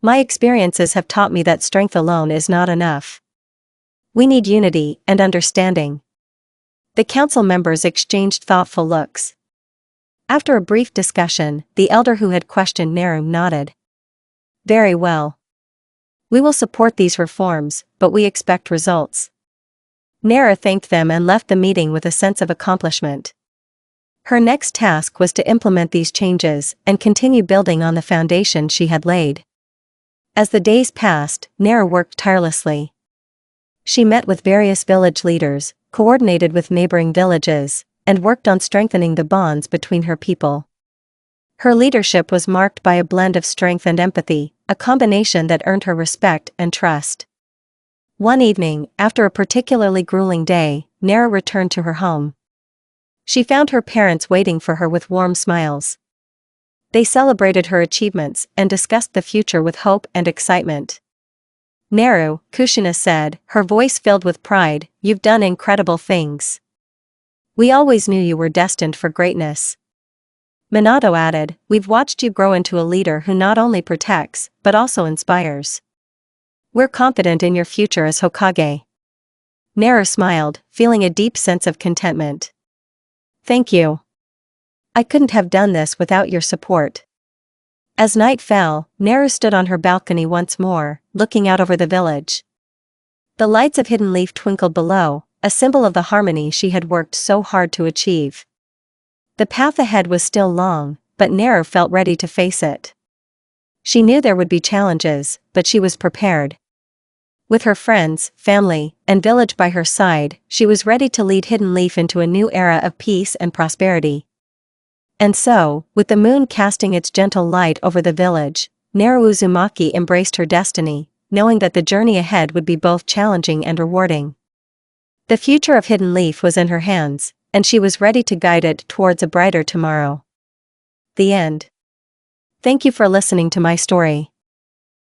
My experiences have taught me that strength alone is not enough. We need unity and understanding. The council members exchanged thoughtful looks. After a brief discussion, the elder who had questioned Naru nodded. Very well. We will support these reforms, but we expect results. Nara thanked them and left the meeting with a sense of accomplishment. Her next task was to implement these changes and continue building on the foundation she had laid. As the days passed, Nara worked tirelessly. She met with various village leaders, coordinated with neighboring villages, and worked on strengthening the bonds between her people. Her leadership was marked by a blend of strength and empathy, a combination that earned her respect and trust. One evening, after a particularly grueling day, Nara returned to her home. She found her parents waiting for her with warm smiles. They celebrated her achievements and discussed the future with hope and excitement. Naru, Kushina said, her voice filled with pride, "You've done incredible things. We always knew you were destined for greatness." Minato added, "We've watched you grow into a leader who not only protects, but also inspires. We're confident in your future as Hokage." Naru smiled, feeling a deep sense of contentment. "Thank you. I couldn't have done this without your support." As night fell, Naru stood on her balcony once more, looking out over the village. The lights of Hidden Leaf twinkled below, a symbol of the harmony she had worked so hard to achieve. The path ahead was still long, but Naru felt ready to face it. She knew there would be challenges, but she was prepared. With her friends, family, and village by her side, she was ready to lead Hidden Leaf into a new era of peace and prosperity. And so, with the moon casting its gentle light over the village, Naru Uzumaki embraced her destiny, knowing that the journey ahead would be both challenging and rewarding. The future of Hidden Leaf was in her hands, and she was ready to guide it towards a brighter tomorrow. The end. Thank you for listening to my story.